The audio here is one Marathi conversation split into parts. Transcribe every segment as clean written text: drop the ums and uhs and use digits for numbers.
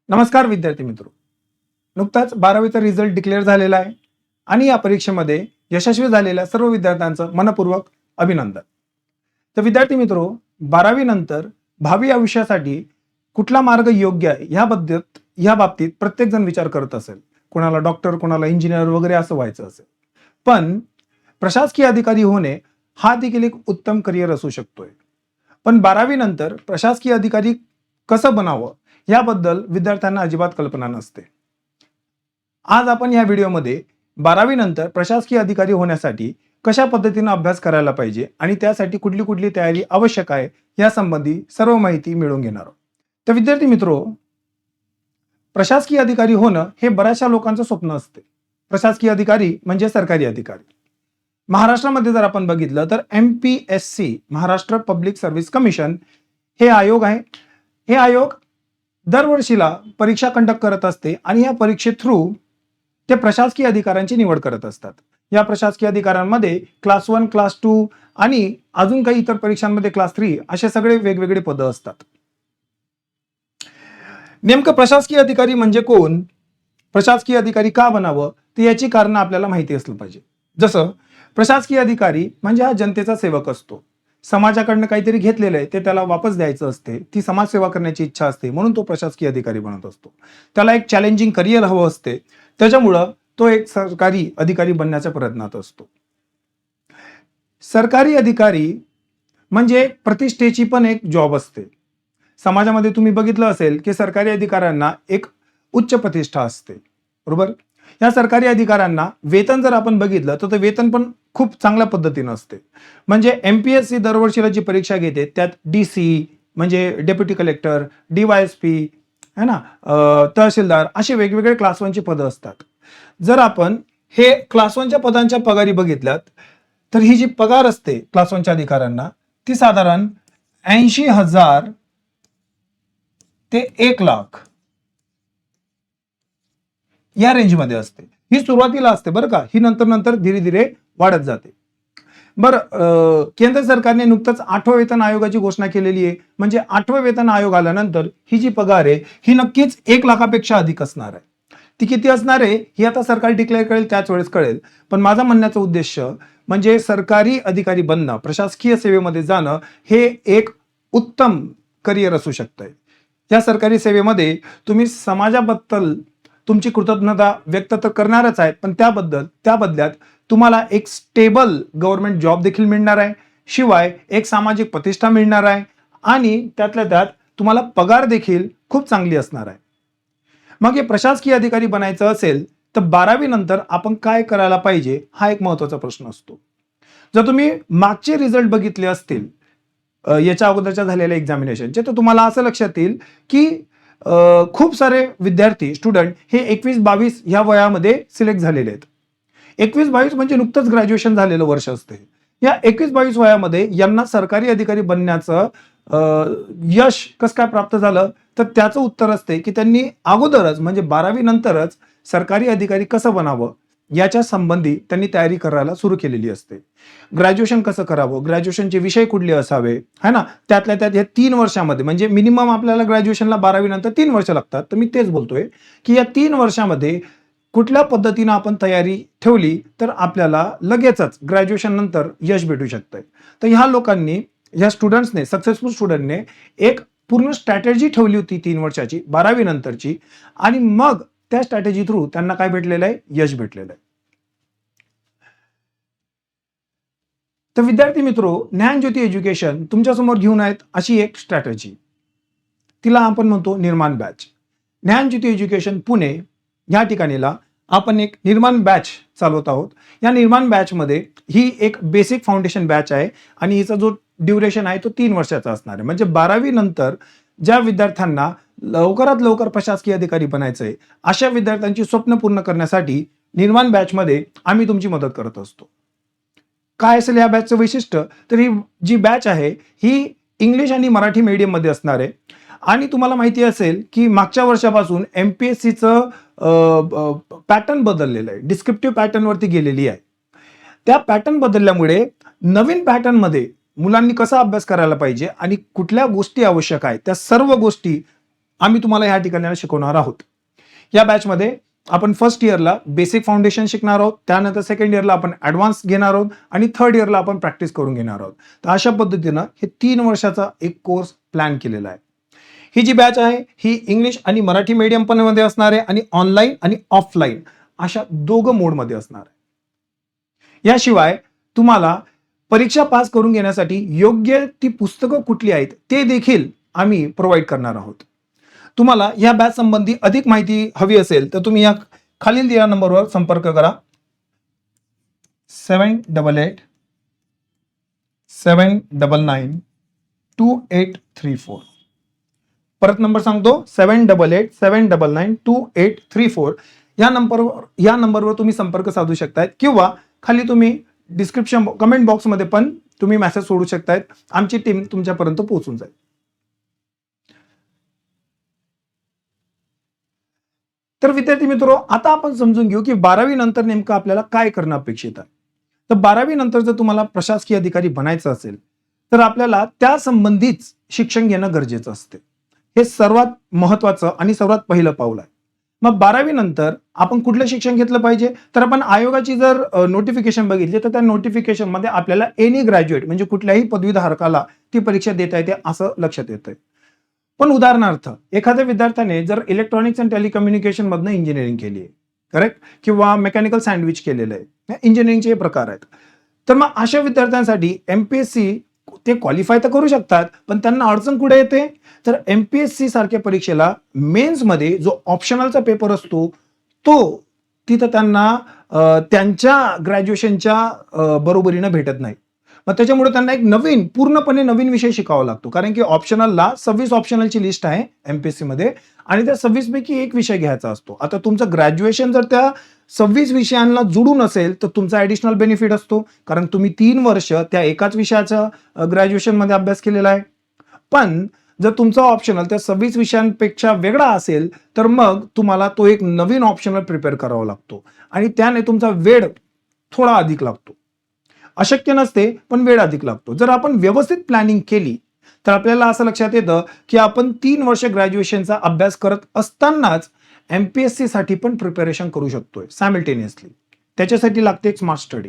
नमस्कार विद्यार्थी मित्र. नुकताच 12वीचा रिझल्ट डिक्लेअर झालेला आहे आणि या परीक्षेमध्ये यशस्वी झालेल्या सर्व विद्यार्थ्यांचं मनपूर्वक अभिनंदन. तर विद्यार्थी मित्रो, 12वी नंतर भावी आयुष्यासाठी कुठला मार्ग योग्य आहे या बाबतीत प्रत्येक जण विचार करत असेल. कोणाला डॉक्टर, कोणाला इंजिनियर वगैरे असं व्हायचं असेल. पण प्रशासकीय अधिकारी होणे हा देखील एक उत्तम करिअर असू शकतोय. पण 12वी नंतर प्रशासकीय अधिकारी कसं बनावं याबद्दल विद्यार्थ्यांना अजिबात कल्पना नसते. आज आपण या व्हिडिओमध्ये 12वी नंतर प्रशासकीय अधिकारी होण्यासाठी कशा पद्धतीने अभ्यास करायला पाहिजे आणि त्यासाठी कुठली कुठली तयारी आवश्यक आहे यासंबंधी सर्व माहिती मिळवून घेणार आहोत. तर विद्यार्थी मित्रो, प्रशासकीय अधिकारी होणं हे बऱ्याचशा लोकांचं स्वप्न असते. प्रशासकीय अधिकारी म्हणजे सरकारी अधिकारी. महाराष्ट्रामध्ये जर आपण बघितलं तर MPSC Maharashtra public service commission हे आयोग आहे. हे आयोग दरवर्षीला परीक्षा कंडक्ट करत असते आणि या परीक्षे थ्रू ते प्रशासकीय अधिकाऱ्यांची निवड करत असतात. या प्रशासकीय अधिकाऱ्यांमध्ये क्लास 1, क्लास 2 आणि अजून काही इतर परीक्षांमध्ये क्लास 3 असे सगळे वेगवेगळे पदं असतात. नेमकं प्रशासकीय अधिकारी म्हणजे कोण, प्रशासकीय अधिकारी का बनावं, तर याची कारणं आपल्याला माहिती असलं पाहिजे. जसं प्रशासकीय अधिकारी म्हणजे हा जनतेचा सेवक असतो. समाजाकडनं काहीतरी घेतलेलं आहे ते त्याला वापस द्यायचं असते. ती समाजसेवा करण्याची इच्छा असते, म्हणून तो प्रशासकीय अधिकारी बनत असतो. त्याला एक चॅलेंजिंग करिअर हवं असते, त्याच्यामुळं तो एक सरकारी अधिकारी बनण्याच्या प्रयत्नात असतो. सरकारी अधिकारी म्हणजे प्रतिष्ठेची पण एक जॉब असते. समाजामध्ये तुम्ही बघितलं असेल की सरकारी अधिकाऱ्यांना एक उच्च प्रतिष्ठा असते, बरोबर. या सरकारी अधिकाऱ्यांना वेतन जर आपण बघितलं तर ते वेतन पण खूप चांगल्या पद्धतीनं असते. म्हणजे MPSC दरवर्षीला जी परीक्षा घेते त्यात DC म्हणजे डेप्युटी कलेक्टर, DYSP है ना, तहसीलदार असे वेगवेगळे क्लास 1ची पदं असतात. जर आपण हे क्लास 1च्या पदांच्या पगारी बघितल्यात तर ही जी पगार असते क्लास 1च्या अधिकाऱ्यांना ती साधारण 80,000 ते 1,00,000 या रेंजमध्ये असते. ही सुरुवातीला असते बरं का, ही नंतर धीरे धीरे वाढत जाते. बरं, केंद्र सरकारने नुकतंच 8व्या वेतन आयोगाची घोषणा केलेली आहे. म्हणजे 8वं वेतन आयोग आल्यानंतर ही जी पगार आहे ही नक्कीच 1,00,000पेक्षा अधिक असणार आहे. ती किती असणार आहे ही आता सरकार डिक्लेअर करेल त्याच वेळेस कळेल. पण माझा म्हणण्याचा उद्देश म्हणजे सरकारी अधिकारी बनणं, प्रशासकीय सेवेमध्ये जाणं हे एक उत्तम करिअर असू शकतं. या सरकारी सेवेमध्ये तुम्ही समाजाबद्दल तुमची कृतज्ञता व्यक्त तर करणारच आहेत, पण त्या बदल्यात तुम्हाला एक स्टेबल गव्हर्नमेंट जॉब देखील मिळणार आहे. शिवाय एक सामाजिक प्रतिष्ठा मिळणार आहे आणि त्यातल्या त्यात तुम्हाला पगार देखील खूप चांगली असणार आहे. मग हे प्रशासकीय अधिकारी बनायचं असेल तर 12वी नंतर आपण काय करायला पाहिजे हा एक महत्त्वाचा प्रश्न असतो. जर तुम्ही मागचे रिझल्ट बघितले असतील याच्या अगोदरच्या झालेल्या एक्झामिनेशनचे, तर तुम्हाला असं लक्षात येईल की खूप सारे विद्यार्थी स्टुडंट हे 21-22 या वयामध्ये सिलेक्ट झालेले आहेत. 21-22 म्हणजे नुकतंच ग्रॅज्युएशन झालेलं वर्ष असते. या 21-22 वयामध्ये यांना सरकारी अधिकारी बनण्याचं यश कसं काय प्राप्त झालं, तर त्याचं उत्तर असते की त्यांनी अगोदरच म्हणजे 12वी नंतरच सरकारी अधिकारी कसं बनावं याच्या संबंधी त्यांनी तयारी करायला सुरू केलेली असते. ग्रॅज्युएशन कसं करावं, ग्रॅज्युएशनचे विषय कुठले असावे, है ना, त्यातल्या त्यात या 3 वर्षामध्ये म्हणजे मिनिमम आपल्याला ग्रॅज्युएशनला 12वी नंतर 3 वर्ष लागतात. तर मी तेच बोलतोय की या 3 वर्षामध्ये कुठल्या पद्धतीनं आपण तयारी ठेवली तर आपल्याला लगेचच ग्रॅज्युएशन नंतर यश भेटू शकतंय. तर ह्या लोकांनी, ह्या स्टुडंट्सने, सक्सेसफुल स्टुडंटने एक पूर्ण स्ट्रॅटेजी ठेवली होती 3 वर्षाची 12वी नंतरची आणि मग त्या स्ट्रॅटेजी थ्रू त्यांना काय भेटलेलं आहे, यश भेटलेलं आहे. तर विद्यार्थी मित्रो, ज्ञानज्योती एज्युकेशन तुमच्यासमोर घेऊन आहेत अशी एक स्ट्रॅटेजी. तिला आपण म्हणतो निर्माण बॅच. ज्ञानज्योती एज्युकेशन पुणे या ठिकाणीला आपण एक निर्माण बॅच चालवत आहोत. या निर्माण बॅचमध्ये ही एक बेसिक फाउंडेशन बॅच आहे आणि हिचा जो ड्युरेशन आहे तो 3 वर्षाचा असणार आहे. म्हणजे 12वी नंतर ज्या विद्यार्थ्यांना लवकरात लवकर प्रशासकीय अधिकारी बनायचं आहे अशा विद्यार्थ्यांची स्वप्न पूर्ण करण्यासाठी निर्माण बॅचमध्ये आम्ही तुमची मदत करत असतो. काय असेल या बॅचचं वैशिष्ट्य, तर ही जी बॅच आहे ही इंग्लिश आणि मराठी मीडियममध्ये असणार आहे. आणि तुम्हाला माहिती असेल की मागच्या वर्षापासून MPSCचं पॅटर्न बदललेलं आहे, डिस्क्रिप्टिव्ह पॅटर्नवरती गेलेली आहे. त्या पॅटर्न बदलल्यामुळे नवीन पॅटर्नमध्ये मुलांनी कसा अभ्यास करायला पाहिजे आणि कुठल्या गोष्टी आवश्यक आहेत त्या सर्व गोष्टी आम्ही तुम्हाला ह्या ठिकाणी शिकवणार आहोत. या बॅचमध्ये आपण फर्स्ट इयरला बेसिक फाउंडेशन शिकणार आहोत, त्यानंतर सेकंड इयरला आपण ऍडव्हान्स घेणार आहोत आणि थर्ड इयरला आपण प्रॅक्टिस करून घेणार आहोत. तर अशा पद्धतीनं हे 3 वर्षाचा एक कोर्स प्लॅन केलेला आहे. ही जी बॅच आहे ही इंग्लिश आणि मराठी मीडियम पण मध्ये असणार आहे आणि ऑनलाईन आणि ऑफलाईन अशा दोघं मोडमध्ये असणार आहे. याशिवाय तुम्हाला परीक्षा पास करून घेण्यासाठी योग्य ती पुस्तकं कुठली आहेत ते देखील आम्ही प्रोव्हाइड करणार आहोत. तुम्हाला या बॅच संबंधी अधिक माहिती हवी असेल तर तुम्ही या खालील दिलेल्या नंबरवर संपर्क करा. 7887992834. परत नंबर सांगतो 7887992834. या नंबरवर तुम्ही संपर्क साधू शकतायत किंवा खाली तुम्ही डिस्क्रिप्शन कमेंट बॉक्समध्ये पण तुम्ही मेसेज सोडू शकतायत. आमची टीम तुमच्यापर्यंत पोहोचून जाईल. तर विद्यार्थी मित्रो, आता आपण समजून घेऊ की 12वी नंतर नेमकं आपल्याला काय करणं अपेक्षित आहे. तर 12वी नंतर जर तुम्हाला प्रशासकीय अधिकारी बनायचं असेल तर आपल्याला त्या संबंधीच शिक्षण घेणं गरजेचं असते. हे सर्वात महत्वाचं आणि सर्वात पहिलं पाऊल आहे. मग 12वी नंतर आपण कुठलं शिक्षण घेतलं पाहिजे तर आपण आयोगाची जर नोटिफिकेशन बघितली तर त्या नोटिफिकेशन मध्ये आपल्याला एनी ग्रॅज्युएट म्हणजे कुठल्याही पदवीधारकाला ती परीक्षा देता येते असं लक्षात येतंय. पण उदाहरणार्थ एखाद्या विद्यार्थ्याने जर इलेक्ट्रॉनिक्स अँड टेलिकम्युनिकेशन मधनं इंजिनिअरिंग केली आहे, करेक्ट, किंवा मेकॅनिकल सँडविच केलेलं आहे, इंजिनिअरिंगचे प्रकार आहेत, तर मग अशा विद्यार्थ्यांसाठी एमपीएससी ते क्वालिफाय तर करू शकतात पण त्यांना अडचण कुठे येते तर एमपीएससी सारख्या परीक्षेला मेन्स मध्ये जो ऑप्शनलचा पेपर असतो तो तिथं त्यांना त्यांच्या ग्रॅज्युएशनच्या बरोबरीनं भेटत नाही. मग त्याच्यामुळे त्यांना एक पूर्णपणे नवीन विषय शिकावा लागतो. कारण की ऑप्शनलला 26 ऑप्शनलची लिस्ट आहे एमपीएससी मध्ये आणि त्या 26 पैकी एक विषय घ्यायचा असतो. आता तुमचं ग्रॅज्युएशन जर त्या 26 विषयांना जुडून असेल तर तुमचा ऍडिशनल बेनिफिट असतो कारण तुम्ही 3 वर्ष त्या एकाच विषयाचा ग्रॅज्युएशन मध्ये अभ्यास केलेला आहे. पण जर तुमचा ऑप्शनल त्या 26 विषयांपेक्षा वेगळा असेल तर मग तुम्हाला तो एक नवीन ऑप्शनल प्रिपेअर करावा लागतो आणि त्याने तुमचा वेळ थोडा अधिक लागतो. अशक्य नसते पण वेळ अधिक लागतो. जर आपण व्यवस्थित प्लॅनिंग केली तर आपल्याला असं लक्षात येतं की आपण 3 वर्ष ग्रॅज्युएशनचा अभ्यास करत असतानाच एमपीएससी साठी पण प्रिपरेशन करू शकतोय सायमल्टेनियसली. त्याच्यासाठी लागते एक स्मार्ट स्टडी.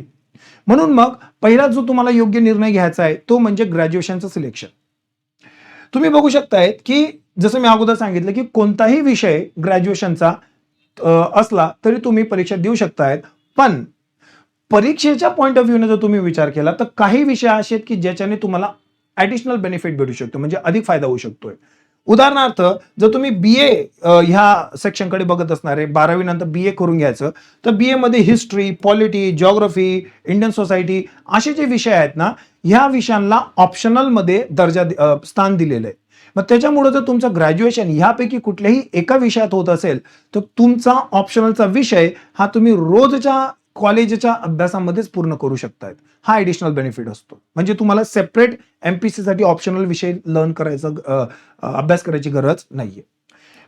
म्हणून मग पहिला जो तुम्हाला योग्य निर्णय घ्यायचा आहे तो म्हणजे ग्रॅज्युएशनचं सिलेक्शन. तुम्ही बघू शकताय की जसं मी अगोदर सांगितलं की कोणताही विषय ग्रॅज्युएशनचा असला तरी तुम्ही परीक्षा देऊ शकतायत. पण परीक्षेच्या पॉइंट ऑफ व्ह्यूने जर तुम्ही विचार केला तर काही विषय असे आहेत की ज्याच्याने तुम्हाला ऍडिशनल बेनिफिट भेटू शकतो म्हणजे अधिक फायदा होऊ शकतोय. उदाहरणार्थ जर तुम्ही BA ह्या सेक्शनकडे बघत असणार आहे, 12वी नंतर BA करून घ्यायचं तर BA मध्ये history, polity, geography, Indian society असे जे विषय आहेत ना ह्या विषयांना ऑप्शनल मध्ये स्थान दिलेलं आहे. मग त्याच्यामुळे जर तुमचं ग्रॅज्युएशन ह्यापैकी कुठल्याही एका विषयात होत असेल तर तुमचा ऑप्शनलचा विषय हा तुम्ही रोजच्या कॉलेजच्या अभ्यासामध्येच पूर्ण करू शकतायत. हा ऍडिशनल बेनिफिट असतो. म्हणजे तुम्हाला सेपरेट एमपीएससी साठी ऑप्शनल विषय लर्न करायचं अभ्यास करायची गरज नाहीये.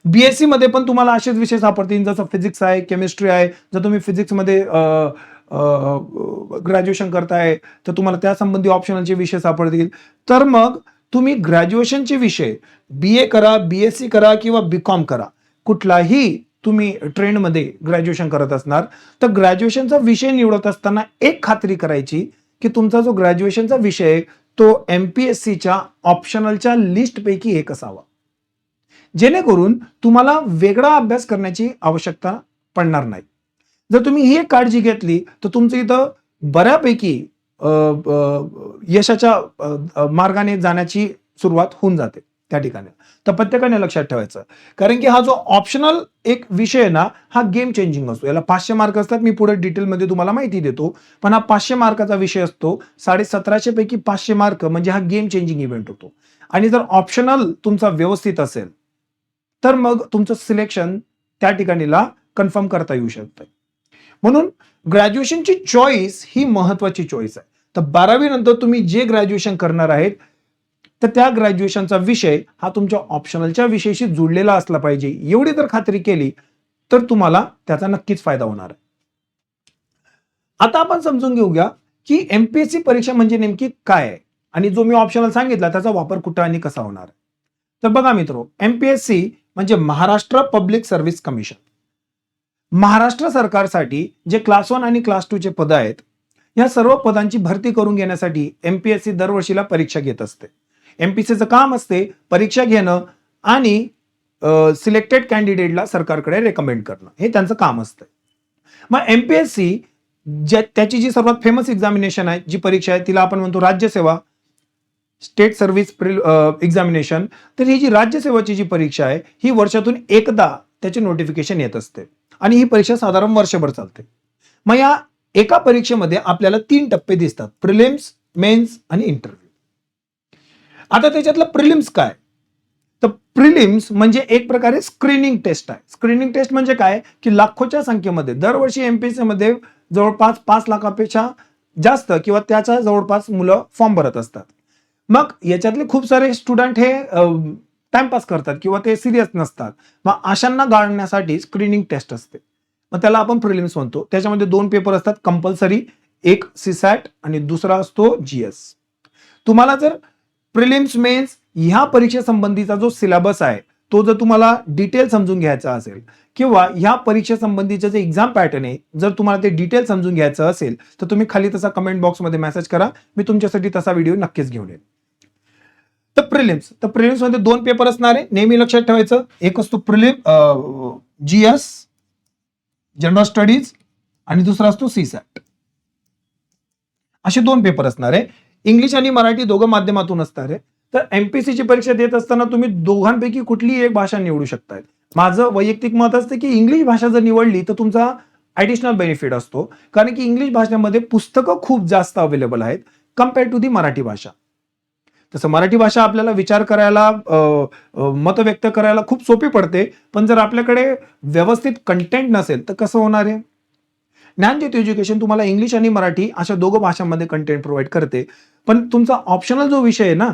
बीएससी मध्ये पण तुम्हाला असेच विषय सापडतील जसं फिजिक्स आहे, केमिस्ट्री आहे. जर तुम्ही फिजिक्स मध्ये ग्रॅज्युएशन करताय तर तुम्हाला त्या संबंधी ऑप्शनलचे विषय सापडतील. तर मग तुम्ही ग्रॅज्युएशनचे विषय BA करा, BSc करा किंवा BCom करा, कुठलाही तुम्ही ट्रेंडमध्ये ग्रॅज्युएशन करत असणार तर ग्रॅज्युएशनचा विषय निवडत असताना एक खात्री करायची की तुमचा जो ग्रॅज्युएशनचा विषय तो एमपीएससीच्या ऑप्शनलच्या लिस्ट पैकी एक असावा, जेणेकरून तुम्हाला वेगळा अभ्यास करण्याची आवश्यकता पडणार नाही. जर तुम्ही ही एक काळजी घेतली तर तुमचं इथं बऱ्यापैकी यशाच्या मार्गाने जाण्याची सुरुवात होऊन जाते त्या ठिकाणी. तर प्रत्येकाने लक्षात ठेवायचं कारण की हा जो ऑप्शनल एक विषय आहे ना हा गेम चेंजिंग असतो. याला 500 मार्क असतात. मी पुढे डिटेलमध्ये तुम्हाला माहिती देतो. पण हा 500 मार्काचा विषय असतो. 1750 पैकी 500 मार्क म्हणजे हा गेम चेंजिंग इव्हेंट होतो. आणि जर ऑप्शनल तुमचा व्यवस्थित असेल तर मग तुमचं सिलेक्शन त्या ठिकाणीला कन्फर्म करता येऊ शकतं. म्हणून ग्रॅज्युएशनची चॉईस ही महत्वाची चॉईस आहे. तर 12वी नंतर तुम्ही जे ग्रॅज्युएशन करणार आहेत तर त्या ग्रॅज्युएशनचा विषय हा तुमच्या ऑप्शनलच्या विषयाशी जुळलेला असला पाहिजे. एवढी जर खात्री केली तर तुम्हाला त्याचा नक्कीच फायदा होणार आहे. आता आपण समजून घेऊया की एमपीएससी परीक्षा म्हणजे नेमकी काय आहे आणि जो मी ऑप्शनल सांगितला त्याचा वापर कुठं आणि कसा होणार आहे. तर बघा मित्रो, एमपीएससी म्हणजे Maharashtra public service commission. Maharashtra सरकारसाठी जे क्लास 1 आणि क्लास 2 चे पद आहेत, या सर्व पदांची भरती करून घेण्यासाठी एमपीएससी दरवर्षीला परीक्षा घेत असते. एमपीएससीचं काम असते परीक्षा घेणं आणि सिलेक्टेड कॅन्डिडेटला सरकारकडे रेकमेंड करणं, हे त्यांचं काम असतं. मग एमपीएससी त्याची जी सर्वात फेमस एक्झामिनेशन आहे, जी परीक्षा आहे, तिला आपण म्हणतो राज्यसेवा, स्टेट सर्व्हिस एक्झामिनेशन. तर ही जी राज्यसेवाची जी परीक्षा आहे, ही वर्षातून एकदा त्याचे नोटिफिकेशन येत असते आणि ही परीक्षा साधारण वर्षभर चालते. मग या एका परीक्षेमध्ये आपल्याला 3 टप्पे दिसतात: प्रिलिम्स, मेन्स आणि इंटरव्ह्यू. आता त्याच्यातलं प्रिलिम्स काय? तर प्रिलिम्स म्हणजे एक प्रकारे स्क्रीनिंग टेस्ट आहे. स्क्रीनिंग टेस्ट म्हणजे काय की लाखोच्या संख्येमध्ये दरवर्षी एमपीएससी मध्ये जवळपास 5 लाखापेक्षा जास्त किंवा त्याच्या जवळपास मुलं फॉर्म भरत असतात. मग याच्यातले खूप सारे स्टुडंट हे टाइमपास करतात किंवा ते सिरियस नसतात. मग अशांना गाळण्यासाठी स्क्रीनिंग टेस्ट असते. मग त्याला आपण प्रिलिम्स म्हणतो. त्याच्यामध्ये 2 पेपर असतात कंपल्सरी, एक सीसॅट आणि दुसरा असतो जीएस. तुम्हाला जर प्रिलिम्स, मेन्स ह्या परीक्षेसंबंधीचा जो सिलेबस आहे तो जर तुम्हाला डिटेल समजून घ्यायचा असेल किंवा ह्या परीक्षेसंबंधीचे जे एक्झाम पॅटर्न आहे जर तुम्हाला ते डिटेल समजून घ्यायचं असेल तर तुम्ही खाली तसा कमेंट बॉक्समध्ये मेसेज करा, मी तुमच्यासाठी तसा व्हिडिओ नक्कीच घेऊन येईन. तर प्रिलिम्स मध्ये 2 पेपर असणार आहे, नेहमी लक्षात ठेवायचं. एक असतो जीएस जनरल स्टडीज आणि दुसरा असतो सीसॅट. असे 2 पेपर असणार आहे. इंग्लिश आणि मराठी दोघं माध्यमातून असणार आहे. तर एमपीएससी ची परीक्षा देत असताना तुम्ही दोघांपैकी कुठलीही एक भाषा निवडू शकताय. माझं वैयक्तिक मत असतं की इंग्लिश भाषा जर निवडली तर तुमचा ऍडिशनल बेनिफिट असतो, कारण की इंग्लिश भाषेमध्ये पुस्तकं खूप जास्त अवेलेबल आहेत कम्पेअर टू दी मराठी भाषा. तसं मराठी भाषा आपल्याला विचार करायला, मत व्यक्त करायला खूप सोपी पडते, पण जर आपल्याकडे व्यवस्थित कंटेंट नसेल तर कसं होणार आहे? ज्ञानज्योती एज्युकेशन तुम्हाला इंग्लिश आणि मराठी अशा दोघं भाषांमध्ये कंटेंट प्रोव्हाइड करते, पण तुमचा ऑप्शनल जो विषय आहे ना,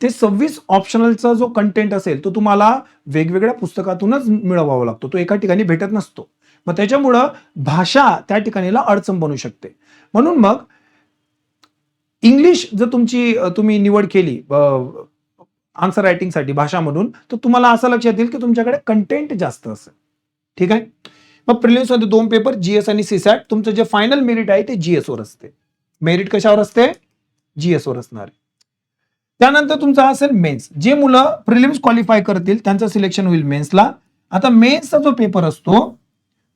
ते 26 ऑप्शनलचा जो कंटेंट असेल तो तुम्हाला वेगवेगळ्या पुस्तकातूनच मिळवावा लागतो, तो एका ठिकाणी भेटत नसतो. मग त्याच्यामुळं भाषा त्या ठिकाणीला अडचण बनू शकते. म्हणून मग इंग्लिश जर तुम्ही निवड केली आन्सर रायटिंगसाठी भाषा म्हणून, तर तुम्हाला असं लक्षात येईल की तुमच्याकडे कंटेंट जास्त असेल. ठीक आहे. मग प्रिलिम्स मध्ये 2 पेपर जीएस आणि सीसॅट. तुमचं जे फायनल मेरिट आहे ते जीएस वर असते. मेरिट कशावर असते? जीएस वर असणार. त्यानंतर तुमचा असेल मेन्स. जे मुलं प्रिलिम्स क्वालिफाय करतील त्यांचं सिलेक्शन होईल मेन्सला. आता मेन्सचा जो पेपर असतो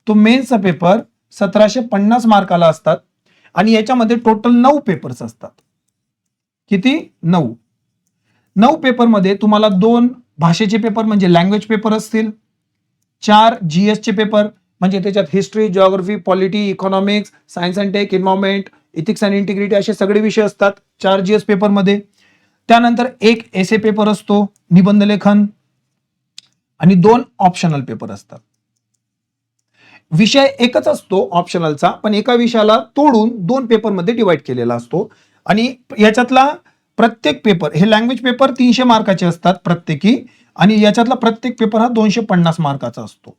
तो मेन्सचा पेपर 1750 मार्काला असतात आणि याच्यामध्ये टोटल 9 पेपर्स असतात. किती? 9 पेपरमध्ये तुम्हाला 2 भाषेचे पेपर म्हणजे लँग्वेज पेपर असतील, 4 जीएस चे पेपर म्हणजे त्याच्यात history, geography, polity, economics, science and tech, environment, ethics and integrity असे सगळे विषय असतात 4 जीएस पेपरमध्ये. त्यानंतर 1 एसे पेपर असतो, निबंध लेखन, आणि 2 ऑप्शनल पेपर असतात. विषय एकच असतो ऑप्शनलचा, पण एका विषयाला तोडून 2 पेपरमध्ये डिवाइड केलेला असतो. आणि याच्यातला प्रत्येक पेपर, हे लँग्वेज पेपर 300 मार्काचे असतात प्रत्येकी, आणि याच्यातला प्रत्येक पेपर हा 250 मार्काचा असतो.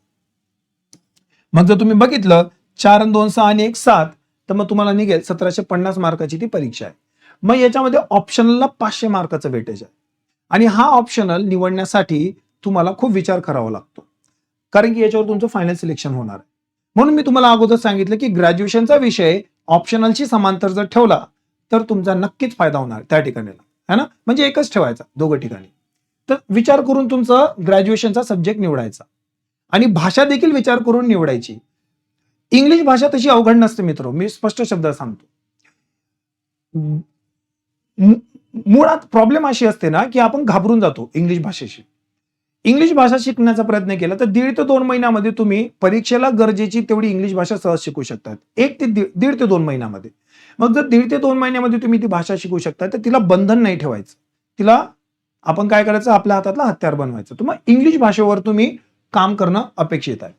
मग जर तुम्ही बघितलं 4 आणि 2 6 आणि 1 7, तर मग तुम्हाला निघेल 1750 मार्काची ती परीक्षा आहे. मग याच्यामध्ये ऑप्शनलला 500 मार्काचं वेटेज आहे, आणि हा ऑप्शनल निवडण्यासाठी तुम्हाला खूप विचार करावा लागतो, कारण की याच्यावर तुमचं फायनल सिलेक्शन होणार आहे. म्हणून मी तुम्हाला अगोदर सांगितलं की ग्रॅज्युएशनचा विषय ऑप्शनलशी समांतर जर ठेवला तर तुमचा नक्कीच फायदा होणार त्या ठिकाणी, है ना. म्हणजे एकच ठेवायचा दोघं ठिकाणी. तर विचार करून तुमचं ग्रॅज्युएशनचा सब्जेक्ट निवडायचा, आणि भाषा देखील विचार करून निवडायची. इंग्लिश भाषा तशी अवघड नसते मित्र, मी स्पष्ट शब्दात सांगतो. मुळात प्रॉब्लेम अशी असते ना की आपण घाबरून जातो इंग्लिश भाषेशी. इंग्लिश भाषा शिकण्याचा प्रयत्न केला तर 1.5 ते 2 महिन्यामध्ये तुम्ही परीक्षेला गरजेची तेवढी इंग्लिश भाषा सहज शिकू शकतात. 1.5 ते 2 महिन्यामध्ये. मग जर 1.5 ते 2 महिन्यामध्ये तुम्ही ती भाषा शिकू शकता तर तिला बंधन नाही ठेवायचं, तिला आपण काय करायचं, आपल्या हातातला हत्यार बनवायचं. तर मग इंग्लिश भाषेवर तुम्ही काम करणं अपेक्षित आहे.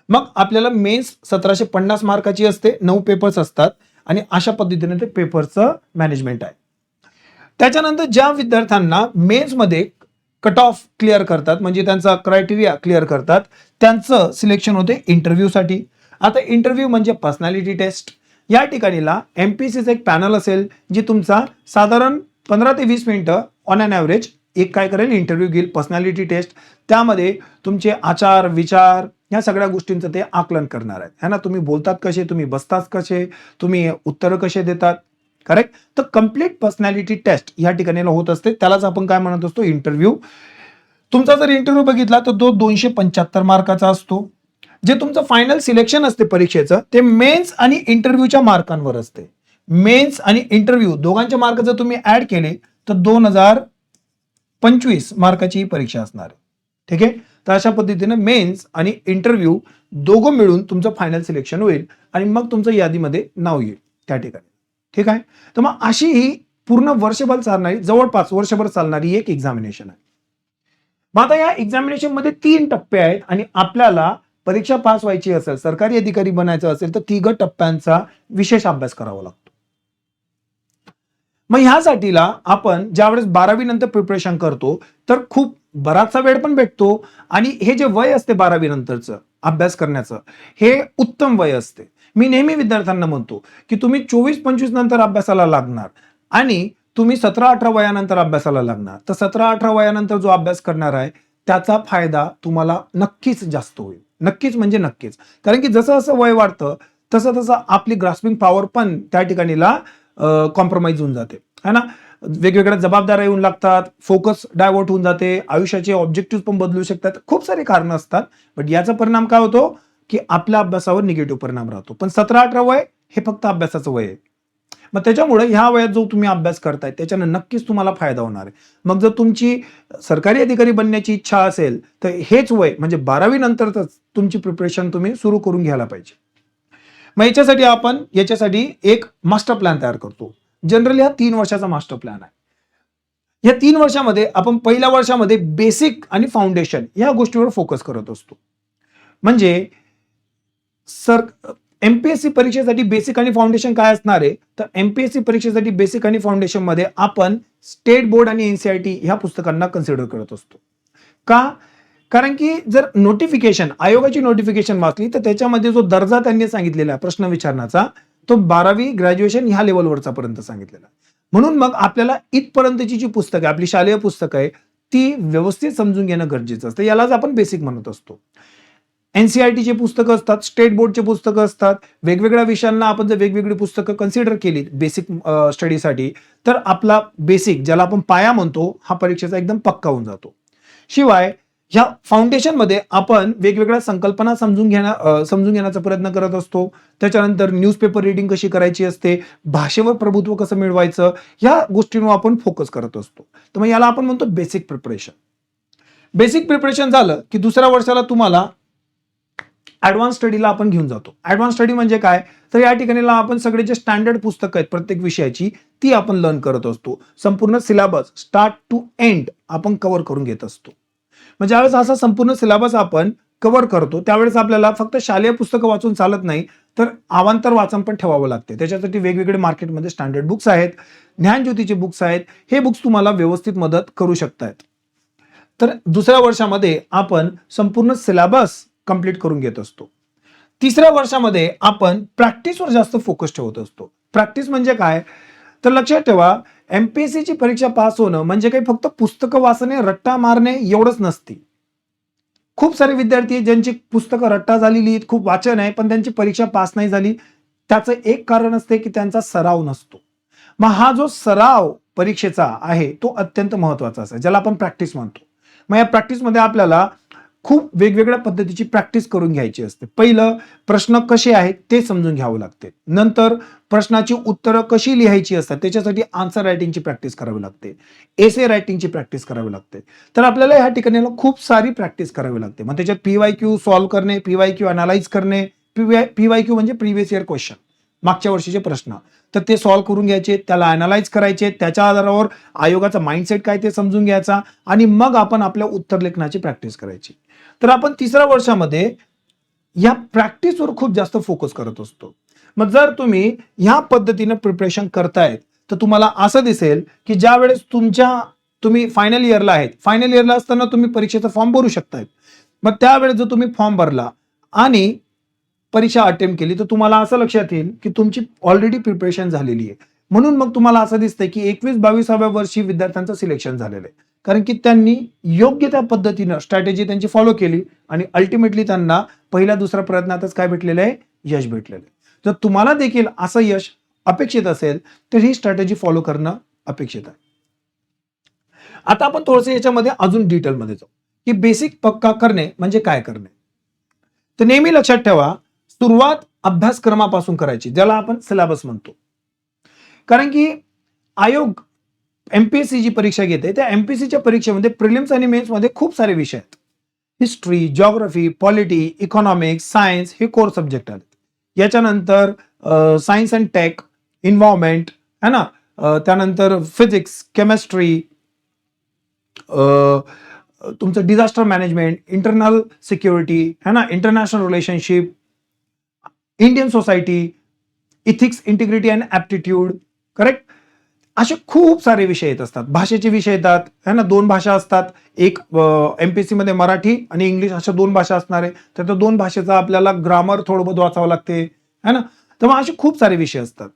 मग आपल्याला मेन्स 1750 मार्काची असते, 9 पेपर्स असतात, आणि अशा पद्धतीने ते पेपरचं मॅनेजमेंट आहे. त्याच्यानंतर ज्या विद्यार्थ्यांना मेन्समध्ये कट ऑफ क्लिअर करतात, म्हणजे त्यांचा क्रायटेरिया क्लिअर करतात, त्यांचं सिलेक्शन होते इंटरव्ह्यूसाठी. आता इंटरव्ह्यू म्हणजे पर्सनॅलिटी टेस्ट. या ठिकाणीला एमपीएससीचं एक पॅनल असेल जी तुमचा साधारण 15 ते 20 मिनिटं ऑन अन ॲव्हरेज एक काय करेल, इंटरव्ह्यू घेईल, पर्सनॅलिटी टेस्ट. त्यामध्ये तुमचे आचार विचार या सगळ्या गोष्टींचं ते आकलन करणार आहेत, है ना. तुम्ही बोलतात कसे, तुम्ही बसतात कसे, तुम्ही उत्तरं कसे देतात, करेक्ट. तर कम्प्लीट पर्सनॅलिटी टेस्ट या ठिकाणी होत असते, त्यालाच आपण काय म्हणत असतो, इंटरव्ह्यू. तुमचा जर इंटरव्ह्यू बघितला तर तो 275 मार्काचा असतो. जे तुमचं फायनल सिलेक्शन असते परीक्षेचं ते मेन्स आणि इंटरव्ह्यूच्या मार्कांवर असते. मेन्स आणि इंटरव्ह्यू दोघांचे मार्क जर तुम्ही ऍड केले तर 2025 मार्काची ही परीक्षा असणार आहे. ठीक आहे. तर अशा पद्धतीने मेन्स आणि इंटरव्ह्यू दोघं मिळून तुमचं फायनल सिलेक्शन होईल आणि मग तुमचं यादीमध्ये नाव येईल त्या ठिकाणी. ठीक आहे. तर मग अशी ही पूर्ण वर्षभर चालणारी, जवळपास वर्षभर चालणारी एक एक्झामिनेशन आहे. मग आता या एक्झामिनेशन मध्ये 3 टप्पे आहेत आणि आपल्याला परीक्षा पास व्हायची असेल, सरकारी अधिकारी बनायचं असेल तर 3 टप्प्यांचा विशेष अभ्यास करावा लागतो. मग ह्यासाठीला आपण ज्यावेळेस 12वी नंतर प्रिपरेशन करतो तर खूप बराचसा वेळ पण भेटतो आणि हे जे वय असते 12वी नंतरचं अभ्यास करण्याचं हे उत्तम वय असते. मी नेहमी विद्यार्थ्यांना म्हणतो की तुम्ही 24-25 नंतर अभ्यासाला लागणार आणि तुम्ही 17-18 वयानंतर अभ्यासाला लागणार. तर 17-18 वयानंतर जो अभ्यास करणार आहे त्याचा फायदा तुम्हाला नक्कीच जास्त होईल. नक्कीच म्हणजे नक्कीच. कारण की जसं जसं वय वाढतं तसं तसं आपली ग्रास्पिंग पॉवर पण त्या ठिकाणीला कॉम्प्रोमाइज होऊन जाते, है ना. वेगवेगळ्या जबाबदाऱ्या येऊन लागतात, फोकस डायव्हर्ट होऊन जाते, आयुष्याचे ऑब्जेक्टिव्ह पण बदलू शकतात, खूप सारे कारणं असतात. बट याचा परिणाम काय होतो की आपल्या अभ्यासावर निगेटिव्ह परिणाम राहतो. पण 17-18 वय हे फक्त अभ्यासाचं वय आहे. मग त्याच्यामुळे ह्या वयात जो तुम्ही अभ्यास करताय त्याच्याने नक्कीच तुम्हाला फायदा होणार आहे. मग जर तुमची सरकारी अधिकारी बनण्याची इच्छा असेल तर हेच वय म्हणजे 12वी नंतरच तुमची प्रिपरेशन तुम्ही सुरू करून घ्यायला पाहिजे. मग याच्यासाठी एक मास्टर प्लॅन तयार करतो. जनरली हा 3 वर्षाचा मास्टर प्लॅन आहे. या 3 वर्षामध्ये आपण पहिल्या वर्षामध्ये बेसिक आणि फाउंडेशन या गोष्टीवर फोकस करत असतो. म्हणजे एमपीएससी परीक्षेसाठी बेसिक आणि फाउंडेशन काय असणार आहे, तर एमपीएससी परीक्षेसाठी बेसिक आणि फाउंडेशन मध्ये आपण स्टेट बोर्ड आणि एनसीईआरटी ह्या पुस्तकांना कन्सिडर करत असतो. का? कारण की जर नोटिफिकेशन, आयोगाची नोटिफिकेशन वाचली तर त्याच्यामध्ये जो दर्जा त्यांनी सांगितलेला आहे प्रश्न विचारण्याचा तो 12वी ग्रॅज्युएशन ह्या लेवलवरचा पर्यंत सांगितलेला आहे. म्हणून मग आपल्याला इथपर्यंतची जी पुस्तकं आपली शालेय पुस्तकं आहे ती व्यवस्थित समजून घेणं गरजेचं असतं. यालाच आपण बेसिक म्हणत असतो. एनसीईआरटीचे पुस्तकं असतात, स्टेट बोर्डचे पुस्तकं असतात, वेगवेगळ्या विषयांना आपण जर वेगवेगळी पुस्तकं कन्सिडर केली बेसिक स्टडीसाठी तर आपला बेसिक ज्याला आपण पाया म्हणतो हा परीक्षेचा एकदम पक्का होऊन जातो. शिवाय ह्या फाउंडेशन मध्ये आपण वेगवेगळ्या संकल्पना समजून घेण्याचा प्रयत्न करत असतो. त्याच्यानंतर न्यूजपेपर रिडिंग कशी करायची असते, भाषेवर प्रभुत्व कसं मिळवायचं या गोष्टींवर आपण फोकस करत असतो. तर मग याला आपण म्हणतो बेसिक प्रिपरेशन. बेसिक प्रिपरेशन झालं की दुसऱ्या वर्षाला तुम्हाला ऍडव्हान्स स्टडीला आपण घेऊन जातो. ऍडव्हान्स स्टडी म्हणजे काय, तर या ठिकाणीला आपण सगळे जे स्टँडर्ड पुस्तकं आहेत प्रत्येक विषयाची ती आपण लर्न करत असतो. संपूर्ण सिलेबस स्टार्ट टू एंड आपण कव्हर करून घेत असतो. म्हणजे ज्यावेळेस असा संपूर्ण सिलेबस आपण कव्हर करतो त्यावेळेस आपल्याला फक्त शालेय पुस्तकं वाचून चालत नाही तर अवांतर वाचन पण ठेवावं लागते. त्याच्यासाठी वेगवेगळे मार्केटमध्ये स्टँडर्ड बुक्स आहेत, ज्ञानज्योतीचे बुक्स आहेत, हे बुक्स तुम्हाला व्यवस्थित मदत करू शकतात. तर दुसऱ्या वर्षामध्ये आपण संपूर्ण सिलेबस कंप्लीट करून घेत असतो. तिसऱ्या वर्षामध्ये आपण प्रॅक्टिसवर जास्त फोकस ठेवत असतो. प्रॅक्टिस म्हणजे काय, तर लक्षात ठेवा एमपीएससीची परीक्षा पास होणं म्हणजे काही फक्त पुस्तकं वाचणे, रट्टा मारणे एवढंच नसते. खूप सारे विद्यार्थी ज्यांची पुस्तकं रट्टा झालेली आहेत, खूप वाचन आहे पण त्यांची परीक्षा पास नाही झाली, त्याचं एक कारण असते की त्यांचा सराव नसतो. मग हा जो सराव परीक्षेचा आहे तो अत्यंत महत्वाचा आहे ज्याला आपण प्रॅक्टिस म्हणतो. मग या प्रॅक्टिसमध्ये आपल्याला खूप वेगवेगळ्या पद्धतीची प्रॅक्टिस करून घ्यायची असते. पहिलं प्रश्न कसे आहेत ते समजून घ्यावं लागते. नंतर प्रश्नाची उत्तरं कशी लिहायची असतात त्याच्यासाठी आन्सर रायटिंगची प्रॅक्टिस करावी लागते, एसे रायटिंगची प्रॅक्टिस करावी लागते. तर आपल्याला ह्या ठिकाणी खूप सारी प्रॅक्टिस करावी लागते. मग त्याच्यात पीवायक्यू सॉल्व्ह करणे, पीवायक्यू अनालाइज करणे, पीवायक्यू म्हणजे प्रिव्हियस इयर क्वेश्चन, मागच्या वर्षीचे प्रश्न, तर ते सॉल्व्ह करून घ्यायचे, त्याला अनालाइज करायचे, त्याच्या आधारावर आयोगाचा माइंडसेट काय ते समजून घ्यायचा आणि मग आपण आपल्या उत्तर लेखनाची प्रॅक्टिस करायची. तर आपण तिसऱ्या वर्षामध्ये या प्रॅक्टिसवर खूप जास्त फोकस करत असतो. मग जर तुम्ही ह्या पद्धतीने प्रिपरेशन करतायत तर तुम्हाला असं दिसेल की ज्या वेळेस तुम्ही फायनल इयरला आहेत, फायनल इयरला असताना तुम्ही परीक्षेचा फॉर्म भरू शकताय. मग त्यावेळेस जर तुम्ही फॉर्म भरला आणि परीक्षा अटेम्प्ट केली तर तुम्हाला असं लक्षात येईल की तुमची ऑलरेडी प्रिपरेशन झालेली आहे. म्हणून मग तुम्हाला असं दिसतंय की 21-22व्या वर्षी विद्यार्थ्यांचं सिलेक्शन झालेलं आहे. कारण की त्यांनी योग्य त्या पद्धतीनं स्ट्रॅटेजी त्यांची फॉलो केली आणि अल्टिमेटली त्यांना पहिल्या दुसऱ्या प्रयत्नातच काय भेटलेलं आहे, यश भेटलेलं आहे. जर तुम्हाला देखील असं यश अपेक्षित असेल तर ही स्ट्रॅटेजी फॉलो करणं अपेक्षित आहे. आता आपण थोडंसं याच्यामध्ये अजून डिटेलमध्ये जाऊ की बेसिक पक्का करणे म्हणजे काय करणे. तर नेहमी लक्षात ठेवा, सुरुवात अभ्यासक्रमापासून करायची, ज्याला आपण सिलेबस म्हणतो. कारण की आयोग एमपीएससी जी परीक्षा घेते त्या एमपीएससीच्या परीक्षेमध्ये प्रिलिम्स आणि मेन्स मध्ये खूप सारे विषय आहेत. History, geography, polity, economics, science हे कोर सब्जेक्ट आहेत. याच्यानंतर सायन्स अँड टेक, इन्व्हायरमेंट है ना, त्यानंतर फिजिक्स, केमिस्ट्री, तुमचं डिझास्टर मॅनेजमेंट, इंटरनल सिक्युरिटी है ना, international relationship, Indian society, ethics, integrity and aptitude, correct. असे खूप सारे विषय येत असतात. भाषेचे विषय येतात है ना, 2 भाषा असतात, एक एमपीएससी मध्ये मराठी आणि इंग्लिश अशा 2 भाषा असणार आहे. तर त्या 2 भाषेचा आपल्याला ग्रामर थोडं बहुत वाचावं लागते है ना. तर मग असे खूप सारे विषय असतात.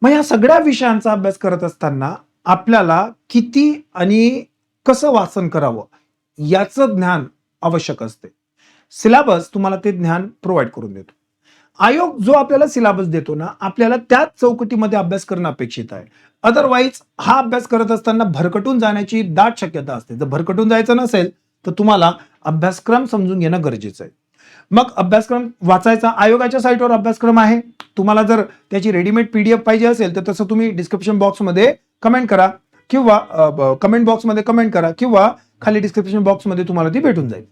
मग या सगळ्या विषयांचा अभ्यास करत असताना आपल्याला किती आणि कसं वाचन करावं याचं ज्ञान आवश्यक असते. सिलेबस तुम्हाला ते ज्ञान प्रोव्हाइड करून देतो. आयोग जो आपल्याला सिलेबस देतो ना, आपल्याला त्याच चौकटीमध्ये अभ्यास करणं अपेक्षित आहे. अदरवाईज हा अभ्यास करत असताना भरकटून जाण्याची दाट शक्यता असते. जर भरकटून जायचं नसेल तर तुम्हाला अभ्यासक्रम समजून घेणं गरजेचं आहे. मग अभ्यासक्रम वाचायचा, आयोगाच्या साईटवर अभ्यासक्रम आहे. तुम्हाला जर त्याची रेडीमेड पीडीएफ पाहिजे असेल तर तसं तुम्ही डिस्क्रिप्शन बॉक्समध्ये कमेंट करा किंवा कमेंट बॉक्समध्ये कमेंट करा किंवा खाली डिस्क्रिप्शन बॉक्समध्ये तुम्हाला ती भेटून जाईल.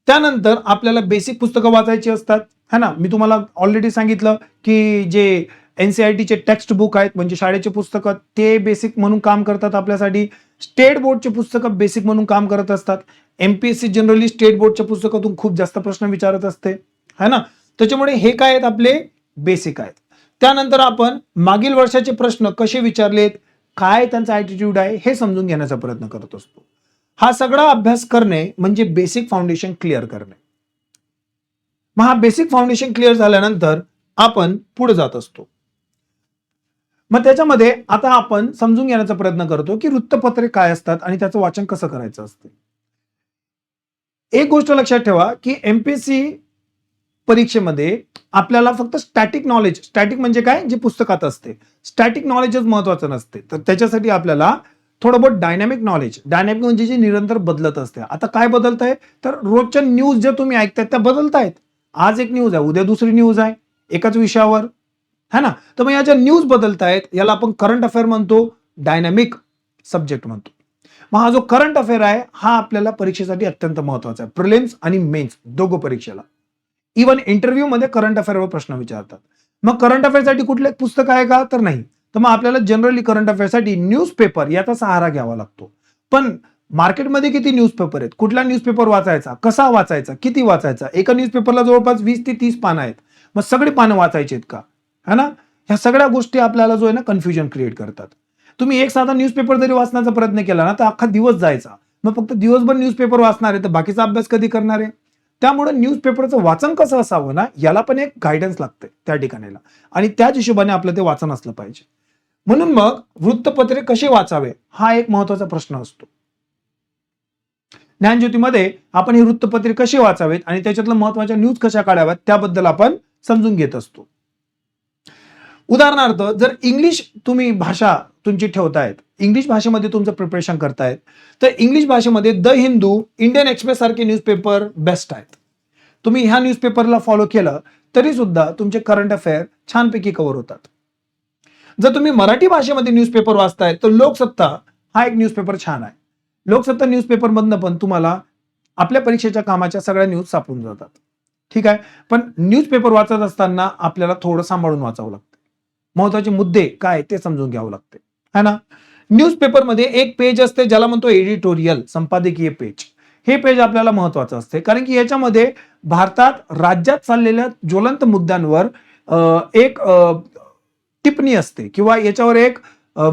त्यानंतर आपल्याला बेसिक पुस्तकं वाचायची असतात है ना. मी तुम्हाला ऑलरेडी सांगितलं की जे एनसीईआरटीचे टेक्स्ट बुक आहेत म्हणजे शाळेचे पुस्तकं ते बेसिक म्हणून काम करतात आपल्यासाठी. स्टेट बोर्डचे पुस्तकं बेसिक म्हणून काम करत असतात. एमपीएससी जनरली स्टेट बोर्डच्या पुस्तकातून खूप जास्त प्रश्न विचारत असते है ना. त्याच्यामुळे हे काय आहेत, आपले बेसिक आहेत. त्यानंतर आपण मागील वर्षाचे प्रश्न कसे विचारलेत, काय त्यांचा ॲटिट्यूड आहे हे समजून घेण्याचा प्रयत्न करत असतो. हा सगळा अभ्यास करणे म्हणजे बेसिक फाउंडेशन क्लिअर करणे. मग हा बेसिक फाउंडेशन क्लिअर झाल्यानंतर आपण पुढे जात असतो. मग त्याच्यामध्ये आता आपण समजून घेण्याचा प्रयत्न करतो की वृत्तपत्रे काय असतात आणि त्याचं वाचन कसं करायचं असतं. एक गोष्ट लक्षात ठेवा की एमपीएससी परीक्षेमध्ये आपल्याला फक्त स्टॅटिक नॉलेज, स्टॅटिक म्हणजे काय, जे पुस्तकात असते, स्टॅटिक नॉलेजच महत्वाचं नसते. तर त्याच्यासाठी आपल्याला थोडं बहुत डायनॅमिक नॉलेज, डायनॅमिक म्हणजे जे निरंतर बदलत असते. आता काय बदलत आहे तर रोजच्या न्यूज ज्या तुम्ही ऐकताय त्या बदलत आहेत. आज एक न्यूज आहे, उद्या दुसरी न्यूज आहे एकाच विषयावर है ना. तर मग या ज्या न्यूज बदलत आहेत याला आपण करंट अफेअर म्हणतो, डायनॅमिक सब्जेक्ट म्हणतो. मग हा जो करंट अफेअर आहे हा आपल्याला परीक्षेसाठी अत्यंत महत्वाचा आहे. प्रिलिम्स आणि मेन्स दोघं परीक्षेला, इव्हन इंटरव्ह्यू मध्ये करंट अफेअरवर प्रश्न विचारतात. मग करंट अफेअरसाठी कुठले पुस्तक आहे का, तर नाही. तर मग आपल्याला जनरली करंट अफेअरसाठी न्यूजपेपर याचा सहारा घ्यावा लागतो. पण मार्केटमध्ये किती न्यूजपेपर आहेत, कुठला न्यूजपेपर वाचायचा, कसा वाचायचा, किती वाचायचा. एका न्यूजपेपरला जवळपास 20 ते 30 पानं आहेत. मग सगळी पानं वाचायची आहेत का, है ना. ह्या सगळ्या गोष्टी आपल्याला जो आहे ना कन्फ्युजन क्रिएट करतात. तुम्ही एक साधा न्यूजपेपर जरी वाचण्याचा प्रयत्न केला ना तर अख्खा दिवस जायचा. मग फक्त दिवसभर न्यूजपेपर वाचणार आहे तर बाकीचा अभ्यास कधी करणार आहे. त्यामुळे न्यूजपेपरचं वाचन कसं असावं ना याला पण एक गायडन्स लागते त्या ठिकाणीला आणि त्याच हिशोबाने आपलं ते वाचन असलं पाहिजे. म्हणून मग वृत्तपत्रे कसे वाचावे हा एक महत्वाचा प्रश्न असतो. ज्ञानज्योतीमध्ये आपण ही वृत्तपत्रे कशी वाचावेत आणि त्याच्यातल्या महत्वाच्या न्यूज कशा काढाव्यात त्याबद्दल आपण समजून घेत असतो. उदाहरणार्थ जर इंग्लिश तुम्ही भाषा तुमची ठेवतायत, इंग्लिश भाषेमध्ये तुमचं प्रिपरेशन करतायत तर इंग्लिश भाषेमध्ये द हिंदू, इंडियन एक्सप्रेस सारखे न्यूजपेपर बेस्ट आहेत. तुम्ही ह्या न्यूजपेपरला फॉलो केलं तरी सुद्धा तुमचे करंट अफेअर छानपैकी कव्हर होतात. जर तुम्ही मराठी भाषेमध्ये न्यूजपेपर वाचताय तर लोकसत्ता हा एक न्यूजपेपर छान आहे. लोकसत्ता न्यूजपेपर मधनं पण तुम्हाला आपल्या परीक्षेच्या कामाच्या सगळ्या न्यूज सापडून जातात. ठीक आहे. पण न्यूजपेपर वाचत असताना आपल्याला थोडं सांभाळून वाचावं लागतं. महत्वाचे मुद्दे काय ते समजून घ्यावं लागते है ना. न्यूजपेपरमध्ये एक पेज असते ज्याला म्हणतो एडिटोरियल, संपादकीय पेज. हे पेज आपल्याला महत्वाचं असते कारण की याच्यामध्ये भारतात राज्यात चाललेल्या ज्वलंत मुद्द्यांवर एक टिप्पणी असते किंवा याच्यावर एक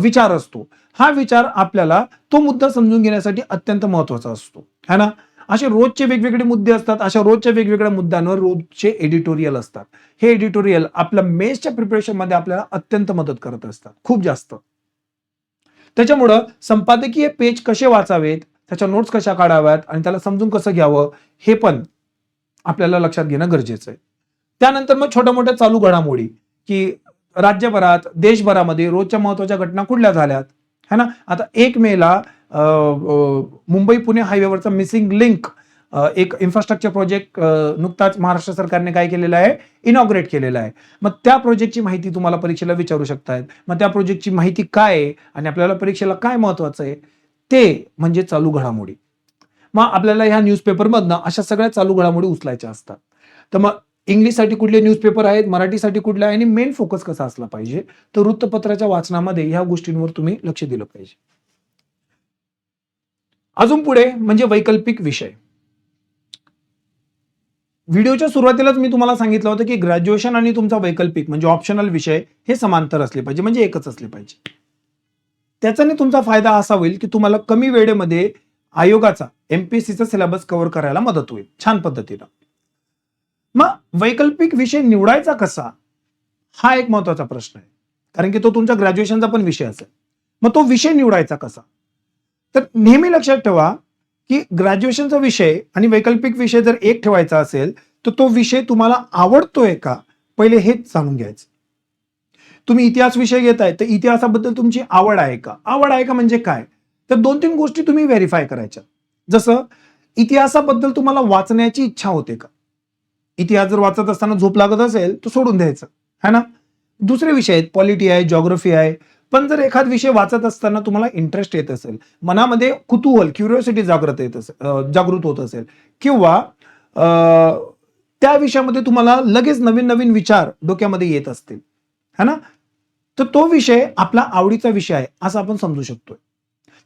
विचार असतो. हा विचार आपल्याला तो मुद्दा समजून घेण्यासाठी अत्यंत महत्वाचा असतो है ना. असे रोजचे वेगवेगळे मुद्दे असतात. अशा रोजच्या वेगवेगळ्या मुद्द्यांवर रोजचे एडिटोरियल असतात. हे एडिटोरियल आपल्या मेन्सच्या प्रिपरेशन मध्ये आपल्याला अत्यंत मदत करत असतात, खूप जास्त. त्याच्यामुळं संपादकीय पेज कसे वाचावेत, त्याच्या नोट्स कशा काढाव्यात आणि त्याला समजून कसं घ्यावं हे पण आपल्याला लक्षात घेणं गरजेचं आहे. त्यानंतर मग छोट्या मोठ्या चालू घडामोडी, की राज्यभरात देशभरामध्ये रोजच्या महत्वाच्या घटना कुठल्या झाल्यात है ना. आता 1 मेला मुंबई पुणे हायवेवरचा मिसिंग लिंक एक इन्फ्रास्ट्रक्चर प्रोजेक्ट नुकताच महाराष्ट्र सरकारने काय केलेला आहे, इनॉग्रेट केलेला आहे. मग त्या प्रोजेक्टची माहिती तुम्हाला परीक्षेला विचारू शकतायत. मग त्या प्रोजेक्टची माहिती काय आहे आणि आपल्याला परीक्षेला काय महत्वाचं आहे ते म्हणजे चालू घडामोडी. मग आपल्याला ह्या न्यूजपेपरमधनं अशा सगळ्या चालू घडामोडी उचलायच्या असतात. तर मग इंग्लिशसाठी कुठले न्यूजपेपर आहेत, मराठीसाठी कुठले आहे आणि मेन फोकस कसा असला पाहिजे, तर वृत्तपत्राच्या वाचनामध्ये ह्या गोष्टींवर तुम्ही लक्ष दिलं पाहिजे. अजून पुढे म्हणजे वैकल्पिक विषय. व्हिडिओच्या सुरुवातीलाच मी तुम्हाला सांगितलं होतं की ग्रॅज्युएशन आणि तुमचा वैकल्पिक म्हणजे ऑप्शनल विषय हे समांतर असले पाहिजे, म्हणजे एकच असले पाहिजे. त्याच्याने तुमचा फायदा असा होईल की तुम्हाला कमी वेळेमध्ये आयोगाचा एमपीएससीचा सिलेबस कव्हर करायला मदत होईल छान पद्धतीनं. मग वैकल्पिक विषय निवडायचा कसा हा एक महत्वाचा प्रश्न आहे, कारण की तो तुमच्या ग्रॅज्युएशनचा पण विषय असेल. मग तो विषय निवडायचा कसा, तर नेहमी लक्षात ठेवा की ग्रॅज्युएशनचा विषय आणि वैकल्पिक विषय जर एक ठेवायचा असेल तर तो विषय तुम्हाला आवडतोय का पहिले हेच जाणून घ्यायचं. तुम्ही इतिहास विषय घेताय तर इतिहासाबद्दल तुमची आवड आहे का. आवड आहे का म्हणजे काय, तर 2-3 गोष्टी तुम्ही व्हेरीफाय करायच्या. जसं इतिहासाबद्दल तुम्हाला वाचण्याची इच्छा होते का. इतिहास जर वाचत असताना झोप लागत असेल तर सोडून द्यायचं है ना. दुसरे विषय आहेत, पॉलिटी आहे, जॉग्राफी आहे. पण जर एखाद विषय वाचत असताना तुम्हाला इंटरेस्ट येत असेल, मनामध्ये कुतूहल क्युरिओसिटी जागृत होत असेल किंवा त्या विषयामध्ये तुम्हाला लगेच नवीन नवीन विचार डोक्यामध्ये येत असतील है ना, तर तो विषय आपला आवडीचा विषय आहे असं आपण समजू शकतोय.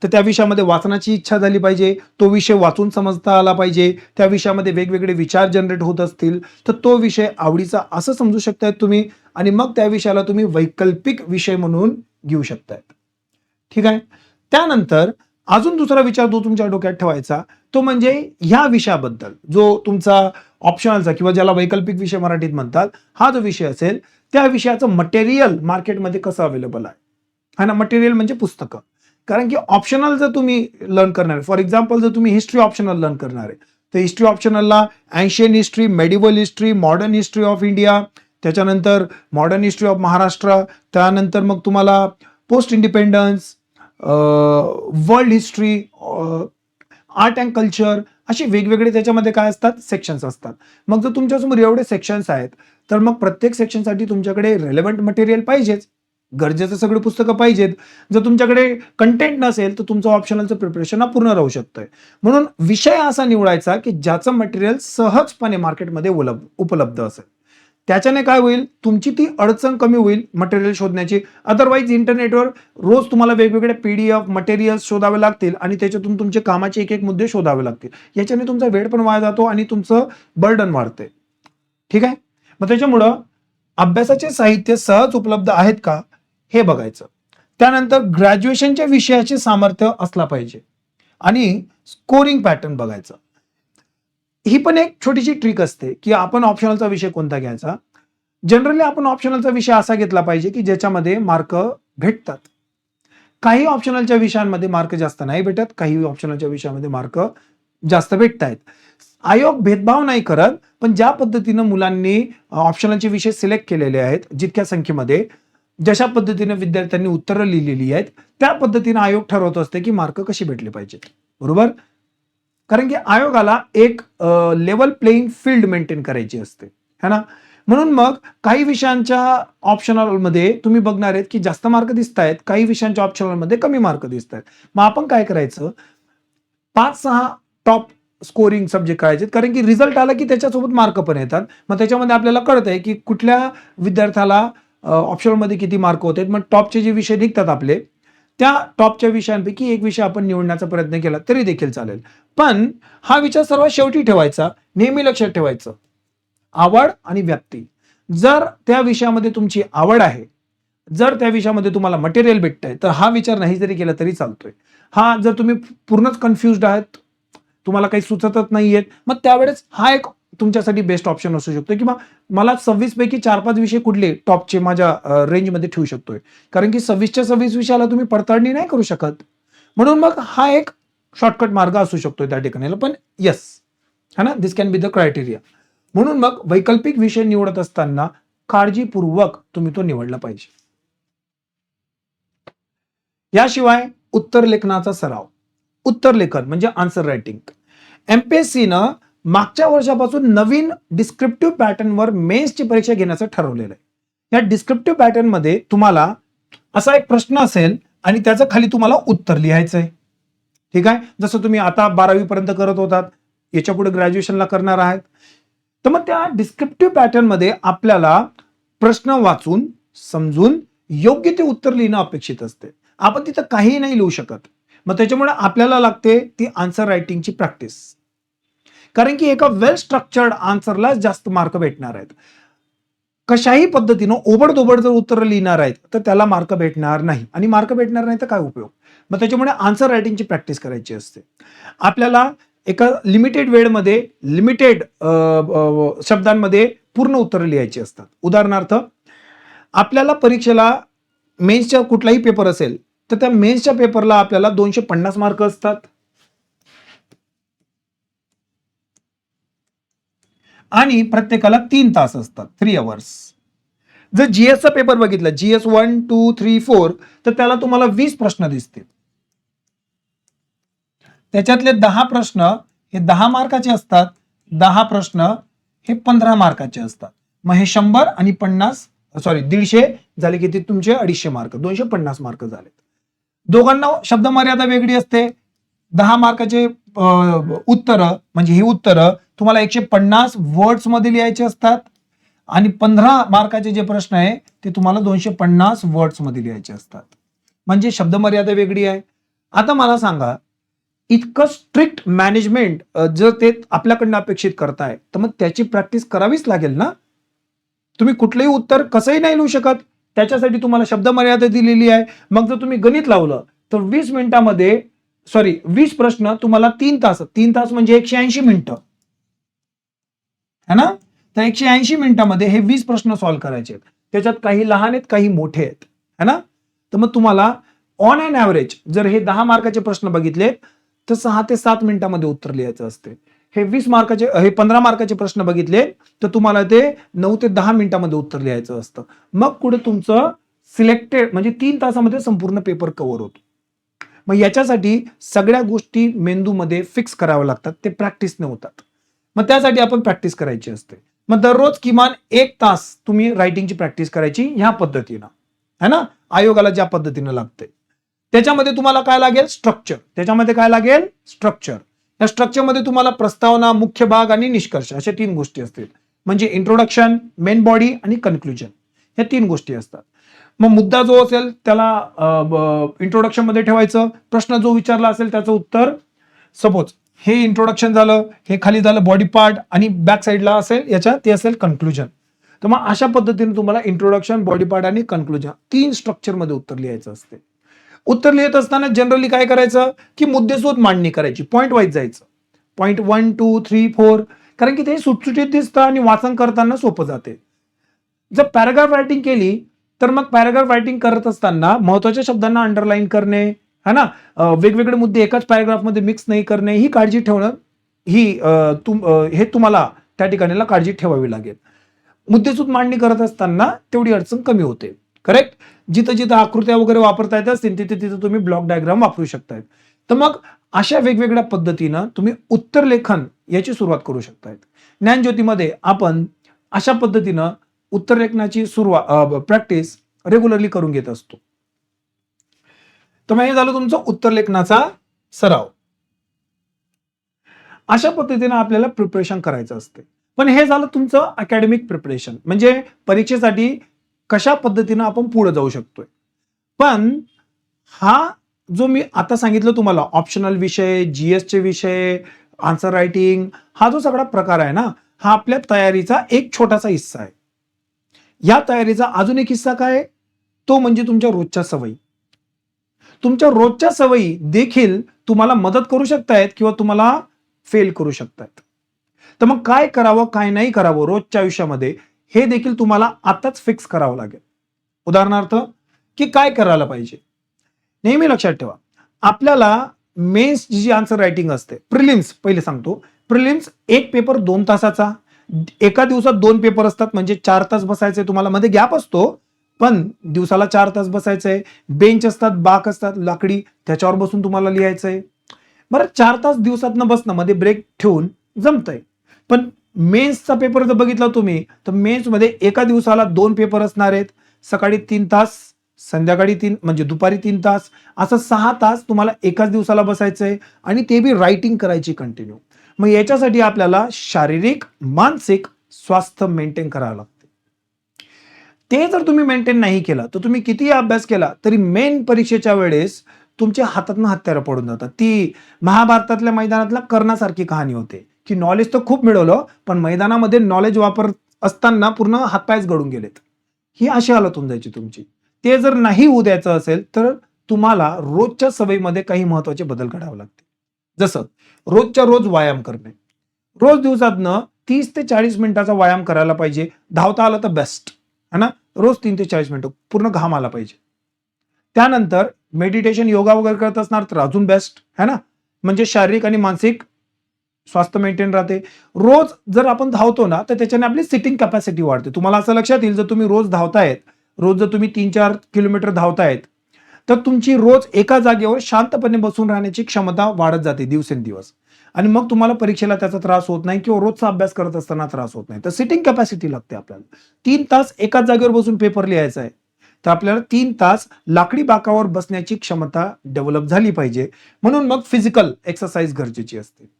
तर त्या विषयामध्ये वाचनाची इच्छा झाली पाहिजे, तो विषय वाचून समजता आला पाहिजे, त्या विषयामध्ये वेगवेगळे विचार जनरेट होत असतील तर तो विषय आवडीचा असं समजू शकताय तुम्ही आणि मग त्या विषयाला तुम्ही वैकल्पिक विषय म्हणून घेऊ शकताय. ठीक आहे. त्यानंतर अजून दुसरा विचार जो तुमच्या डोक्यात ठेवायचा तो म्हणजे ह्या विषयाबद्दल जो तुमचा ऑप्शनलचा किंवा ज्याला वैकल्पिक विषय मराठीत म्हणतात हा जो विषय असेल त्या विषयाचं मटेरियल मार्केटमध्ये कसं अवेलेबल आहे हा ना. मटेरियल म्हणजे पुस्तकं. कारण की ऑप्शनल जर तुम्ही लर्न करणार आहे, फॉर एक्झाम्पल जर तुम्ही हिस्ट्री ऑप्शनल लर्न करणार आहे तर हिस्ट्री ऑप्शनलला ancient history, medieval history, modern history of India, त्याच्यानंतर मॉडर्न हिस्ट्री ऑफ महाराष्ट्र, त्यानंतर मग तुम्हाला post independence, world history, art and culture असे वेगवेगळे त्याच्यामध्ये काय असतात सेक्शन्स असतात. मग जर तुमच्यासमोर एवढे सेक्शन्स आहेत तर मग प्रत्येक सेक्शनसाठी तुमच्याकडे रेलेव्हंट मटेरियल पाहिजेच, गरजेचं सगळी पुस्तकं पाहिजेत. जर तुमच्याकडे कंटेंट नसेल तर तुमचं ऑप्शनलचं प्रिपरेशन अपूर्ण राहू शकतंय. म्हणून विषय असा निवडायचा की ज्याचं मटेरियल सहजपणे मार्केटमध्ये उपलब्ध असेल. त्याच्याने काय होईल, तुमची ती अडचण कमी होईल मटेरियल शोधण्याची. अदरवाईज इंटरनेटवर रोज तुम्हाला वेगवेगळे पीडीएफ मटेरियल्स शोधावे लागतील आणि त्याच्यातून तुमचे कामाचे एक एक मुद्दे शोधावे लागतील. याच्याने तुमचा वेळ पण वाया जातो आणि तुमचं बर्डन वाढते. ठीक आहे. मग त्याच्यामुळं अभ्यासाचे साहित्य सहज उपलब्ध आहेत का हे बघायचं. त्यानंतर ग्रॅज्युएशनच्या विषयाचे सामर्थ्य असला पाहिजे आणि स्कोरिंग पॅटर्न बघायचं. ही पण एक छोटीशी ट्रिक असते की आपण ऑप्शनलचा विषय कोणता घ्यायचा. जनरली आपण ऑप्शनलचा विषय असा घेतला पाहिजे की ज्याच्यामध्ये मार्क भेटतात. काही ऑप्शनलच्या विषयांमध्ये मार्क जास्त नाही भेटत, काही ऑप्शनलच्या विषयामध्ये मार्क जास्त भेटत आहेत. आयोग भेदभाव नाही करत, पण ज्या पद्धतीनं मुलांनी ऑप्शनलचे विषय सिलेक्ट केलेले आहेत जितक्या संख्येमध्ये, जशा पद्धतीने विद्यार्थ्यांनी उत्तरं लिहिलेली आहेत त्या पद्धतीने आयोग ठरवत असते की मार्क कशी भेटले पाहिजेत. बरोबर. कारण की आयोगाला एक लेवल प्लेइंग फील्ड मेंटेन करायची असते है ना. म्हणून मग काही विषयांच्या ऑप्शनलमध्ये तुम्ही बघणार आहेत की जास्त मार्क दिसत आहेत, काही विषयांच्या ऑप्शनलमध्ये कमी मार्क दिसत आहेत. मग आपण काय करायचं, 5-6 टॉप स्कोरिंग सब्जेक्ट करायचे, कारण की रिझल्ट आला की त्याच्यासोबत मार्क पण येतात. मग त्याच्यामध्ये आपल्याला कळत आहे की कुठल्या विद्यार्थ्याला ऑप्शनलमध्ये किती मार्क होते. मग टॉपचे जे विषय निघतात आपले त्या टॉपच्या विषयांपैकी एक विषय आपण निवडण्याचा प्रयत्न केला तरी देखील चालेल. पण हा विचार सर्वात शेवटी ठेवायचा. नेहमी लक्षात ठेवायचं आवड आणि व्याप्ती. जर त्या विषयामध्ये तुमची आवड आहे, जर त्या विषयामध्ये तुम्हाला मटेरियल भेटतंय तर हा विचार नाही जरी केला तरी चालतोय. हा जर तुम्ही पूर्णच कन्फ्युज्ड आहात, तुम्हाला काही सुचतच नाहीये, मग त्यावेळेस हा एक तुमच्यासाठी बेस्ट ऑप्शन असू शकतो, किंवा मला 26 पैकी 4-5 विषय कुठले टॉपचे माझ्या रेंजमध्ये ठेवू शकतोय, कारण की 26च्या 26 विषयाला तुम्ही पडताळणी नाही करू शकत. म्हणून मग हा एक शॉर्टकट मार्ग असू शकतो त्या ठिकाणी. पण येस, है ना, दिस कॅन बी द क्रायटेरिया. म्हणून मग वैकल्पिक विषय निवडत असताना काळजीपूर्वक तुम्ही तो निवडला पाहिजे. याशिवाय उत्तर लेखनाचा सराव. उत्तर लेखन म्हणजे आन्सर रायटिंग. एमपीएससीनं मागच्या वर्षापासून नवीन डिस्क्रिप्टिव्ह पॅटर्नवर मेन्सची परीक्षा घेण्याचं ठरवलेलं आहे. या डिस्क्रिप्टिव्ह पॅटर्न मध्ये तुम्हाला असा एक प्रश्न असेल आणि त्याचं खाली तुम्हाला उत्तर लिहायचं आहे. ठीक आहे, जसं तुम्ही आता 12वी पर्यंत करत होतात, याच्या पुढे ग्रॅज्युएशनला करणार आहात, तर मग त्या डिस्क्रिप्टिव्ह पॅटर्न मध्ये आपल्याला प्रश्न वाचून समजून योग्य ते उत्तर लिहिणं अपेक्षित असते. आपण तिथं काही नाही लिहू शकत. मग त्याच्यामुळे आपल्याला लागते ती आन्सर रायटिंगची प्रॅक्टिस, कारण की एका वेल स्ट्रक्चर्ड आन्सरला जास्त मार्क भेटणार आहेत. कशाही पद्धतीनं ओबडधोबड जर उत्तर लिहिणार आहेत तर त्याला मार्क भेटणार नाही, आणि मार्क भेटणार नाही तर काय उपयोग. मग त्याच्यामुळे आन्सर रायटिंगची प्रॅक्टिस करायची असते. आपल्याला एका लिमिटेड वेळमध्ये लिमिटेड शब्दांमध्ये पूर्ण उत्तर लिहायची असतात. उदाहरणार्थ, आपल्याला परीक्षेला मेन्सचा कुठलाही पेपर असेल तर त्या मेन्सच्या पेपरला आपल्याला 250 मार्क असतात, आणि प्रत्येकाला 3 तास असतात, 3 अवर्स. जर जीएसचा पेपर बघितला, जीएस 1, 2, 3, 4, तर त्याला तुम्हाला 20 प्रश्न दिसतील. त्याच्यातले 10 प्रश्न हे 10 मार्काचे असतात, 10 प्रश्न हे 15 मार्काचे असतात. मग हे 100 आणि 150 झाले, की ते तुमचे 250 मार्क, 250 मार्क झाले. दोघांना शब्द मर्यादा वेगळी असते. 10 मार्काचे उत्तर म्हणजे ही उत्तर तुम्हाला 150 वर्ड्स मध्ये लिहायचे असतात, आणि 15 मार्काचे जे प्रश्न आहे ते तुम्हाला 250 वर्ड्स मध्ये लिहायचे असतात. म्हणजे शब्द मर्यादा वेगळी आहे. आता मला सांगा, इतकं स्ट्रिक्ट मॅनेजमेंट जर ते आपल्याकडनं अपेक्षित करताय तर मग त्याची प्रॅक्टिस करावीच लागेल ना. तुम्ही कुठलंही उत्तर कसंही नाही लिहू शकत, त्याच्यासाठी तुम्हाला शब्द मर्यादा दिलेली आहे. मग जर तुम्ही गणित लावलं तर 20 मिनिटामध्ये 20 प्रश्न तुम्हाला 3 तास, 3 तास म्हणजे 180 मिनिटं, है ना. तर 180 मिनिटामध्ये हे 20 प्रश्न सॉल्व्ह करायचे आहेत. त्याच्यात काही लहान आहेत, काही मोठे आहेत, है ना. तर मग तुम्हाला ऑन अन ॲव्हरेज जर हे 10 मार्काचे प्रश्न बघितले तर 6 ते 7 मिनिटांमध्ये उत्तर लिहायचं असते. हे 15 मार्काचे प्रश्न बघितले तर तुम्हाला ते 9 ते 10 मिनिटांमध्ये उत्तर लिहायचं असतं. मग पुढे तुमचं सिलेक्टेड म्हणजे 3 तासामध्ये संपूर्ण पेपर कव्हर होतो. मग याच्यासाठी सगळ्या गोष्टी मेंदूमध्ये फिक्स कराव्या लागतात, ते प्रॅक्टिसने होतात. मग त्यासाठी आपण प्रॅक्टिस करायची असते. मग दररोज किमान 1 तास तुम्ही रायटिंगची प्रॅक्टिस करायची ह्या पद्धतीनं, है ना, आयोगाला ज्या पद्धतीनं लागते. त्याच्यामध्ये तुम्हाला काय लागेल, स्ट्रक्चर. त्याच्यामध्ये काय लागेल, स्ट्रक्चर. या स्ट्रक्चरमध्ये तुम्हाला प्रस्तावना, मुख्य भाग आणि निष्कर्ष अशा 3 गोष्टी असतील. म्हणजे इंट्रोडक्शन, मेन बॉडी आणि कन्क्लुजन, ह्या 3 गोष्टी असतात. मग मुद्दा जो असेल त्याला इंट्रोडक्शन मध्ये ठेवायचं. प्रश्न जो विचारला असेल त्याचं उत्तर, सपोज हे इंट्रोडक्शन झालं, हे खाली झालं बॉडी पार्ट, आणि बॅक साईडला असेल याच्या ते असेल कन्क्लुजन. तर मग अशा पद्धतीने तुम्हाला इंट्रोडक्शन, बॉडी पार्ट आणि कन्क्लुजन 3 स्ट्रक्चर मध्ये उत्तर लिहायचं असते. उत्तर लिहित असताना जनरली काय करायचं की मुद्देसूद मांडणी करायची, पॉइंट वाईज जायचं, पॉइंट 1, 2, 3, 4, कारण की ते सुटसुटीत दिसतं आणि वाचन करताना सोपं जाते. जर पॅराग्राफ रायटिंग केली तर मग पॅराग्राफ रायटिंग करत असताना महत्वाच्या शब्दांना अंडरलाईन करणे, है ना, वेगवेगळे मुद्दे एकाच पॅराग्राफमध्ये मिक्स नाही करणे, ही काळजी ठेवणं, हे तुम्हाला त्या ठिकाणीला काळजी ठेवावी लागेल. मुद्देसूद मांडणी करत असताना तेवढी अडचण कमी होते. करेक्ट. जिथं जिथं आकृत्या वगैरे वापरता येत असतील तिथे तिथे तुम्ही ब्लॉक डायग्राम वापरू शकताय. तर मग अशा वेगवेगळ्या पद्धतीनं तुम्ही उत्तर लेखन याची सुरुवात करू शकताय. ज्ञानज्योतीमध्ये आपण अशा पद्धतीनं उत्तर लेखनाची प्रॅक्टिस रेग्युलरली करून घेत असतो. तर मग हे झालं तुमचं उत्तर लेखनाचा सराव. अशा पद्धतीनं आपल्याला प्रिपरेशन करायचं असते. पण हे झालं तुमचं अकॅडमिक प्रिपरेशन, म्हणजे परीक्षेसाठी कशा पद्धतीनं आपण पुढे जाऊ शकतोय. पण हा जो मी आता सांगितलं तुम्हाला, ऑप्शनल विषय, जीएसचे विषय, आन्सर रायटिंग, हा जो सगळा प्रकार आहे ना, हा आपल्या तयारीचा एक छोटासा हिस्सा आहे. या तयारीचा अजून एक हिस्सा काय आहे, तो म्हणजे तुमच्या रोजच्या सवयी. तुमच्या रोजच्या सवयी देखील तुम्हाला मदत करू शकतायत किंवा तुम्हाला फेल करू शकतात. तर मग काय करावं काय नाही करावं रोजच्या आयुष्यामध्ये हे देखील तुम्हाला आताच फिक्स करावं लागेल. उदाहरणार्थ की काय करायला पाहिजे. नेहमी लक्षात ठेवा, आपल्याला मेन्स जी आन्सर रायटिंग असते, प्रिलिम्स पहिले सांगतो, प्रिलिम्स एक पेपर 2 तासाचा, एका दिवसात 2 पेपर असतात म्हणजे 4 तास बसायचे तुम्हाला, मध्ये गॅप असतो पण दिवसाला 4 तास बसायचंय. बेंच असतात, बाक असतात लाकडी, त्याच्यावर बसून तुम्हाला लिहायचंय. बरं 4 तास दिवसातनं बसणं मध्ये ब्रेक ठेवून जमतंय, पण मेन्सचा पेपर जर बघितला तुम्ही तर मेन्समध्ये एका दिवसाला 2 पेपर असणार आहेत. सकाळी 3 तास, संध्याकाळी 3 म्हणजे दुपारी 3 तास, असं 6 तास तुम्हाला एकाच दिवसाला बसायचंय आणि ते बी रायटिंग करायची कंटिन्यू. मग याच्यासाठी आपल्याला शारीरिक मानसिक स्वास्थ्य मेंटेन करावं लागतं. ते जर तुम्ही मेंटेन नाही केलं तर तुम्ही कितीही अभ्यास केला तरी मेन परीक्षेच्या वेळेस तुमच्या हातातनं हत्यारं पडून जातात. ती महाभारतातल्या मैदानातल्या कर्णासारखी कहाणी होते की नॉलेज तर खूप मिळवलं पण मैदानामध्ये नॉलेज वापर असताना पूर्ण हातपायच गळून गेलेत. ही अशी हालत होऊन जायची तुमची. ते जर नाही होऊ द्यायचं असेल तर तुम्हाला रोजच्या सवयीमध्ये काही महत्वाचे बदल घडावे लागतील. जसं रोजच्या रोज व्यायाम करणे. रोज दिवसातनं 30 ते 40 मिनिटाचा व्यायाम करायला पाहिजे. धावता आलं तर बेस्ट है ना. रोज 3 ते 40 मिनिटं पूर्ण घाम आला पाहिजे. त्यानंतर मेडिटेशन योगा वगैरे करत असणार तर अजून बेस्ट है ना. म्हणजे शारीरिक आणि मानसिक स्वास्थ्य मेंटेन राहते. रोज जर आपण धावतो ना तर त्याच्याने आपली सिटिंग कॅपॅसिटी वाढते. तुम्हाला असं लक्षात येईल, जर तुम्ही रोज धावतायत, रोज जर तुम्ही 3-4 किलोमीटर धावतायत तर तुमची रोज एका जागेवर शांतपणे बसून राहण्याची क्षमता वाढत जाते दिवसेंदिवस आणि मग तुम्हाला परीक्षेला त्याचा त्रास होत नाही किंवा रोजचा अभ्यास करत असताना त्रास होत नाही. तर सिटिंग कॅपॅसिटी लागते आपल्याला. 3 तास एकाच जागेवर बसून पेपर लिहायचा आहे तर आपल्याला 3 तास लाकडी बाकावर बसण्याची क्षमता डेव्हलप झाली पाहिजे. म्हणून मग फिजिकल एक्सरसाइज गरजेची असते.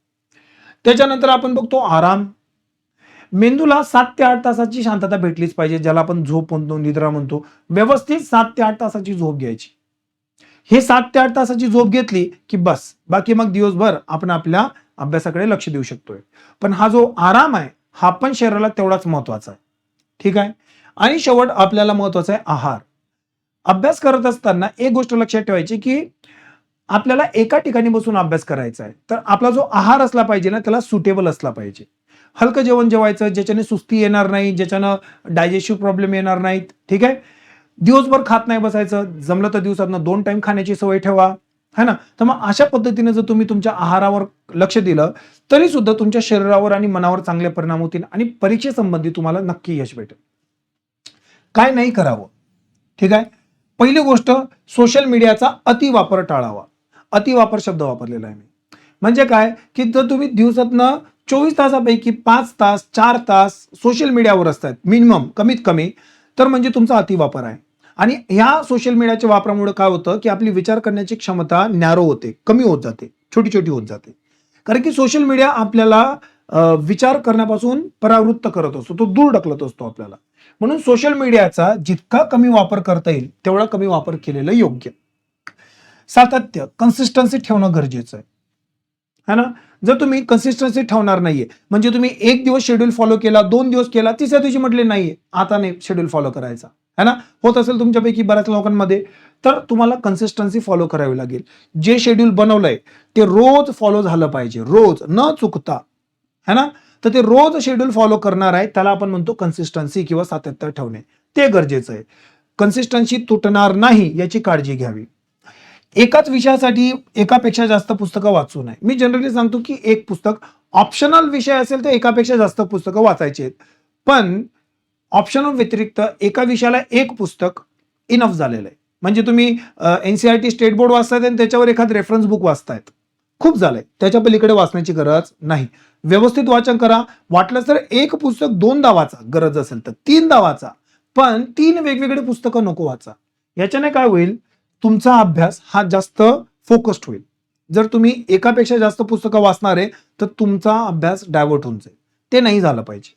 त्याच्यानंतर आपण बघतो आराम. मेंदूला 7 ते 8 तासाची शांतता भेटलीच पाहिजे, ज्याला आपण झोप म्हणतो, निद्रा म्हणतो. व्यवस्थित 7 ते 8 तासाची झोप घ्यायची. हे 7 ते 8 तासाची झोप घेतली की बस, बाकी मग दिवसभर आपण आपल्या अभ्यासाकडे लक्ष देऊ शकतोय. पण हा जो आराम आहे हा पण शरीराला तेवढाच महत्वाचा आहे. ठीक आहे. आणि शेवट आपल्याला महत्वाचा आहे आहार. अभ्यास करत असताना एक गोष्ट लक्षात ठेवायची की आपल्याला एका ठिकाणी बसून अभ्यास करायचा आहे तर आपला जो आहार असला पाहिजे ना त्याला सुटेबल असला पाहिजे. हलकं जेवण जेवायचं ज्याच्याने सुस्ती येणार नाही, ज्याच्यानं डायजेस्टिव्ह प्रॉब्लेम येणार नाहीत. ठीक आहे. दिवसभर खात नाही बसायचं, जमलं तर दिवसातनं 2 टाइम खाण्याची सवय ठेवा है ना. तर मग अशा पद्धतीने जर तुम्ही तुमच्या आहारावर लक्ष दिलं तरी सुद्धा तुमच्या शरीरावर आणि मनावर चांगले परिणाम होतील आणि परीक्षेसंबंधी तुम्हाला नक्की यश भेटेल. काय नाही करावं. ठीक आहे. पहिली गोष्ट, सोशल मीडियाचा अतिवापर टाळावा. अतिवापर शब्द वापरलेला आहे मी. म्हणजे काय की जर तुम्ही दिवसातनं 24 तासापैकी 5 तास 4 तास सोशल मीडियावर असतात मिनिमम, कमीत कमी, तर म्हणजे तुमचा अतिवापर आहे. आणि ह्या सोशल मीडियाच्या वापरामुळे काय होतं की आपली विचार करण्याची क्षमता नॅरो होते, कमी होत जाते, छोटी छोटी होत जाते. कारण की सोशल मीडिया आपल्याला विचार करण्यापासून परावृत्त करत असतो, तो दूर ढकलत असतो आपल्याला. म्हणून सोशल मीडियाचा जितका कमी वापर करता येईल तेवढा कमी वापर केलेलं योग्य. सातत्य, कन्सिस्टन्सी ठेवणं गरजेचं आहे है ना. जर तुम्ही कन्सिस्टन्सी ठेवणार नाहीये, म्हणजे तुम्ही एक दिवस शेड्यूल फॉलो केला, 2 दिवस केला, तिसऱ्या दिवशी म्हटले नाहीये आता नाही शेड्यूल फॉलो करायचा है ना, होत असेल तुमच्यापैकी बऱ्याच लोकांमध्ये, तर तुम्हाला कन्सिस्टन्सी फॉलो करावी लागेल. जे शेड्यूल बनवलंय ते रोज फॉलो झालं पाहिजे, रोज न चुकता है ना. तर ते रोज शेड्यूल फॉलो करणार आहे त्याला आपण म्हणतो कन्सिस्टन्सी किंवा सातत्य ठेवणे. ते गरजेचं आहे. कन्सिस्टन्सी तुटणार नाही याची काळजी घ्यावी. एकाच विषयासाठी एकापेक्षा जास्त पुस्तकं वाचू नये. मी जनरली सांगतो की एक पुस्तक, ऑप्शनल विषय असेल तर एकापेक्षा जास्त पुस्तकं वाचायची आहेत, पण ऑप्शनल व्यतिरिक्त एका विषयाला एक पुस्तक इनफ झालेलं आहे. म्हणजे तुम्ही एनसीईआरटी स्टेट बोर्ड वाचतायत आणि त्याच्यावर एखाद रेफरन्स बुक वाचतायत, खूप झालंय, त्याच्या पलीकडे वाचण्याची गरज नाही. व्यवस्थित वाचन करा. वाटलं तर एक पुस्तक 2दा वाचा, गरज असेल तर 3दा वाचा, पण 3 वेगवेगळे पुस्तकं नको वाचा. याच्याने काय होईल, तुमचा अभ्यास हा जास्त फोकस्ड होईल. जर तुम्ही एकापेक्षा जास्त पुस्तकं वाचणार आहे तर तुमचा अभ्यास डायव्हर्ट होऊन जाईल. ते नाही झालं पाहिजे.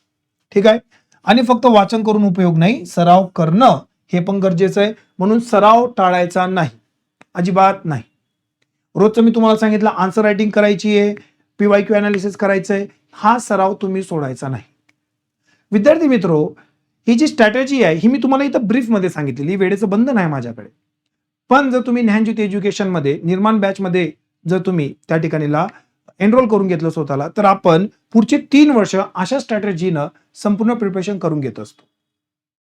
ठीक आहे. आणि फक्त वाचन करून उपयोग नाही, सराव करणं हे पण गरजेचं आहे. म्हणून सराव टाळायचा नाही, अजिबात नाही. रोजचं मी तुम्हाला सांगितलं आन्सर रायटिंग करायची आहे, PYQ अनालिसिस करायचं आहे, हा सराव तुम्ही सोडायचा नाही. विद्यार्थी मित्रो, ही जी स्ट्रॅटेजी आहे ही मी तुम्हाला इथं ब्रीफमध्ये सांगितलेली, वेळेचं बंधन आहे माझ्याकडे. पण जर तुम्ही ज्ञानज्योती एज्युकेशनमध्ये निर्माण बॅचमध्ये जर तुम्ही त्या ठिकाणीला एनरोल करून घेतलं स्वतःला, तर आपण पुढची 3 वर्ष अशा स्ट्रॅटेजीनं संपूर्ण प्रिपरेशन करून घेत असतो.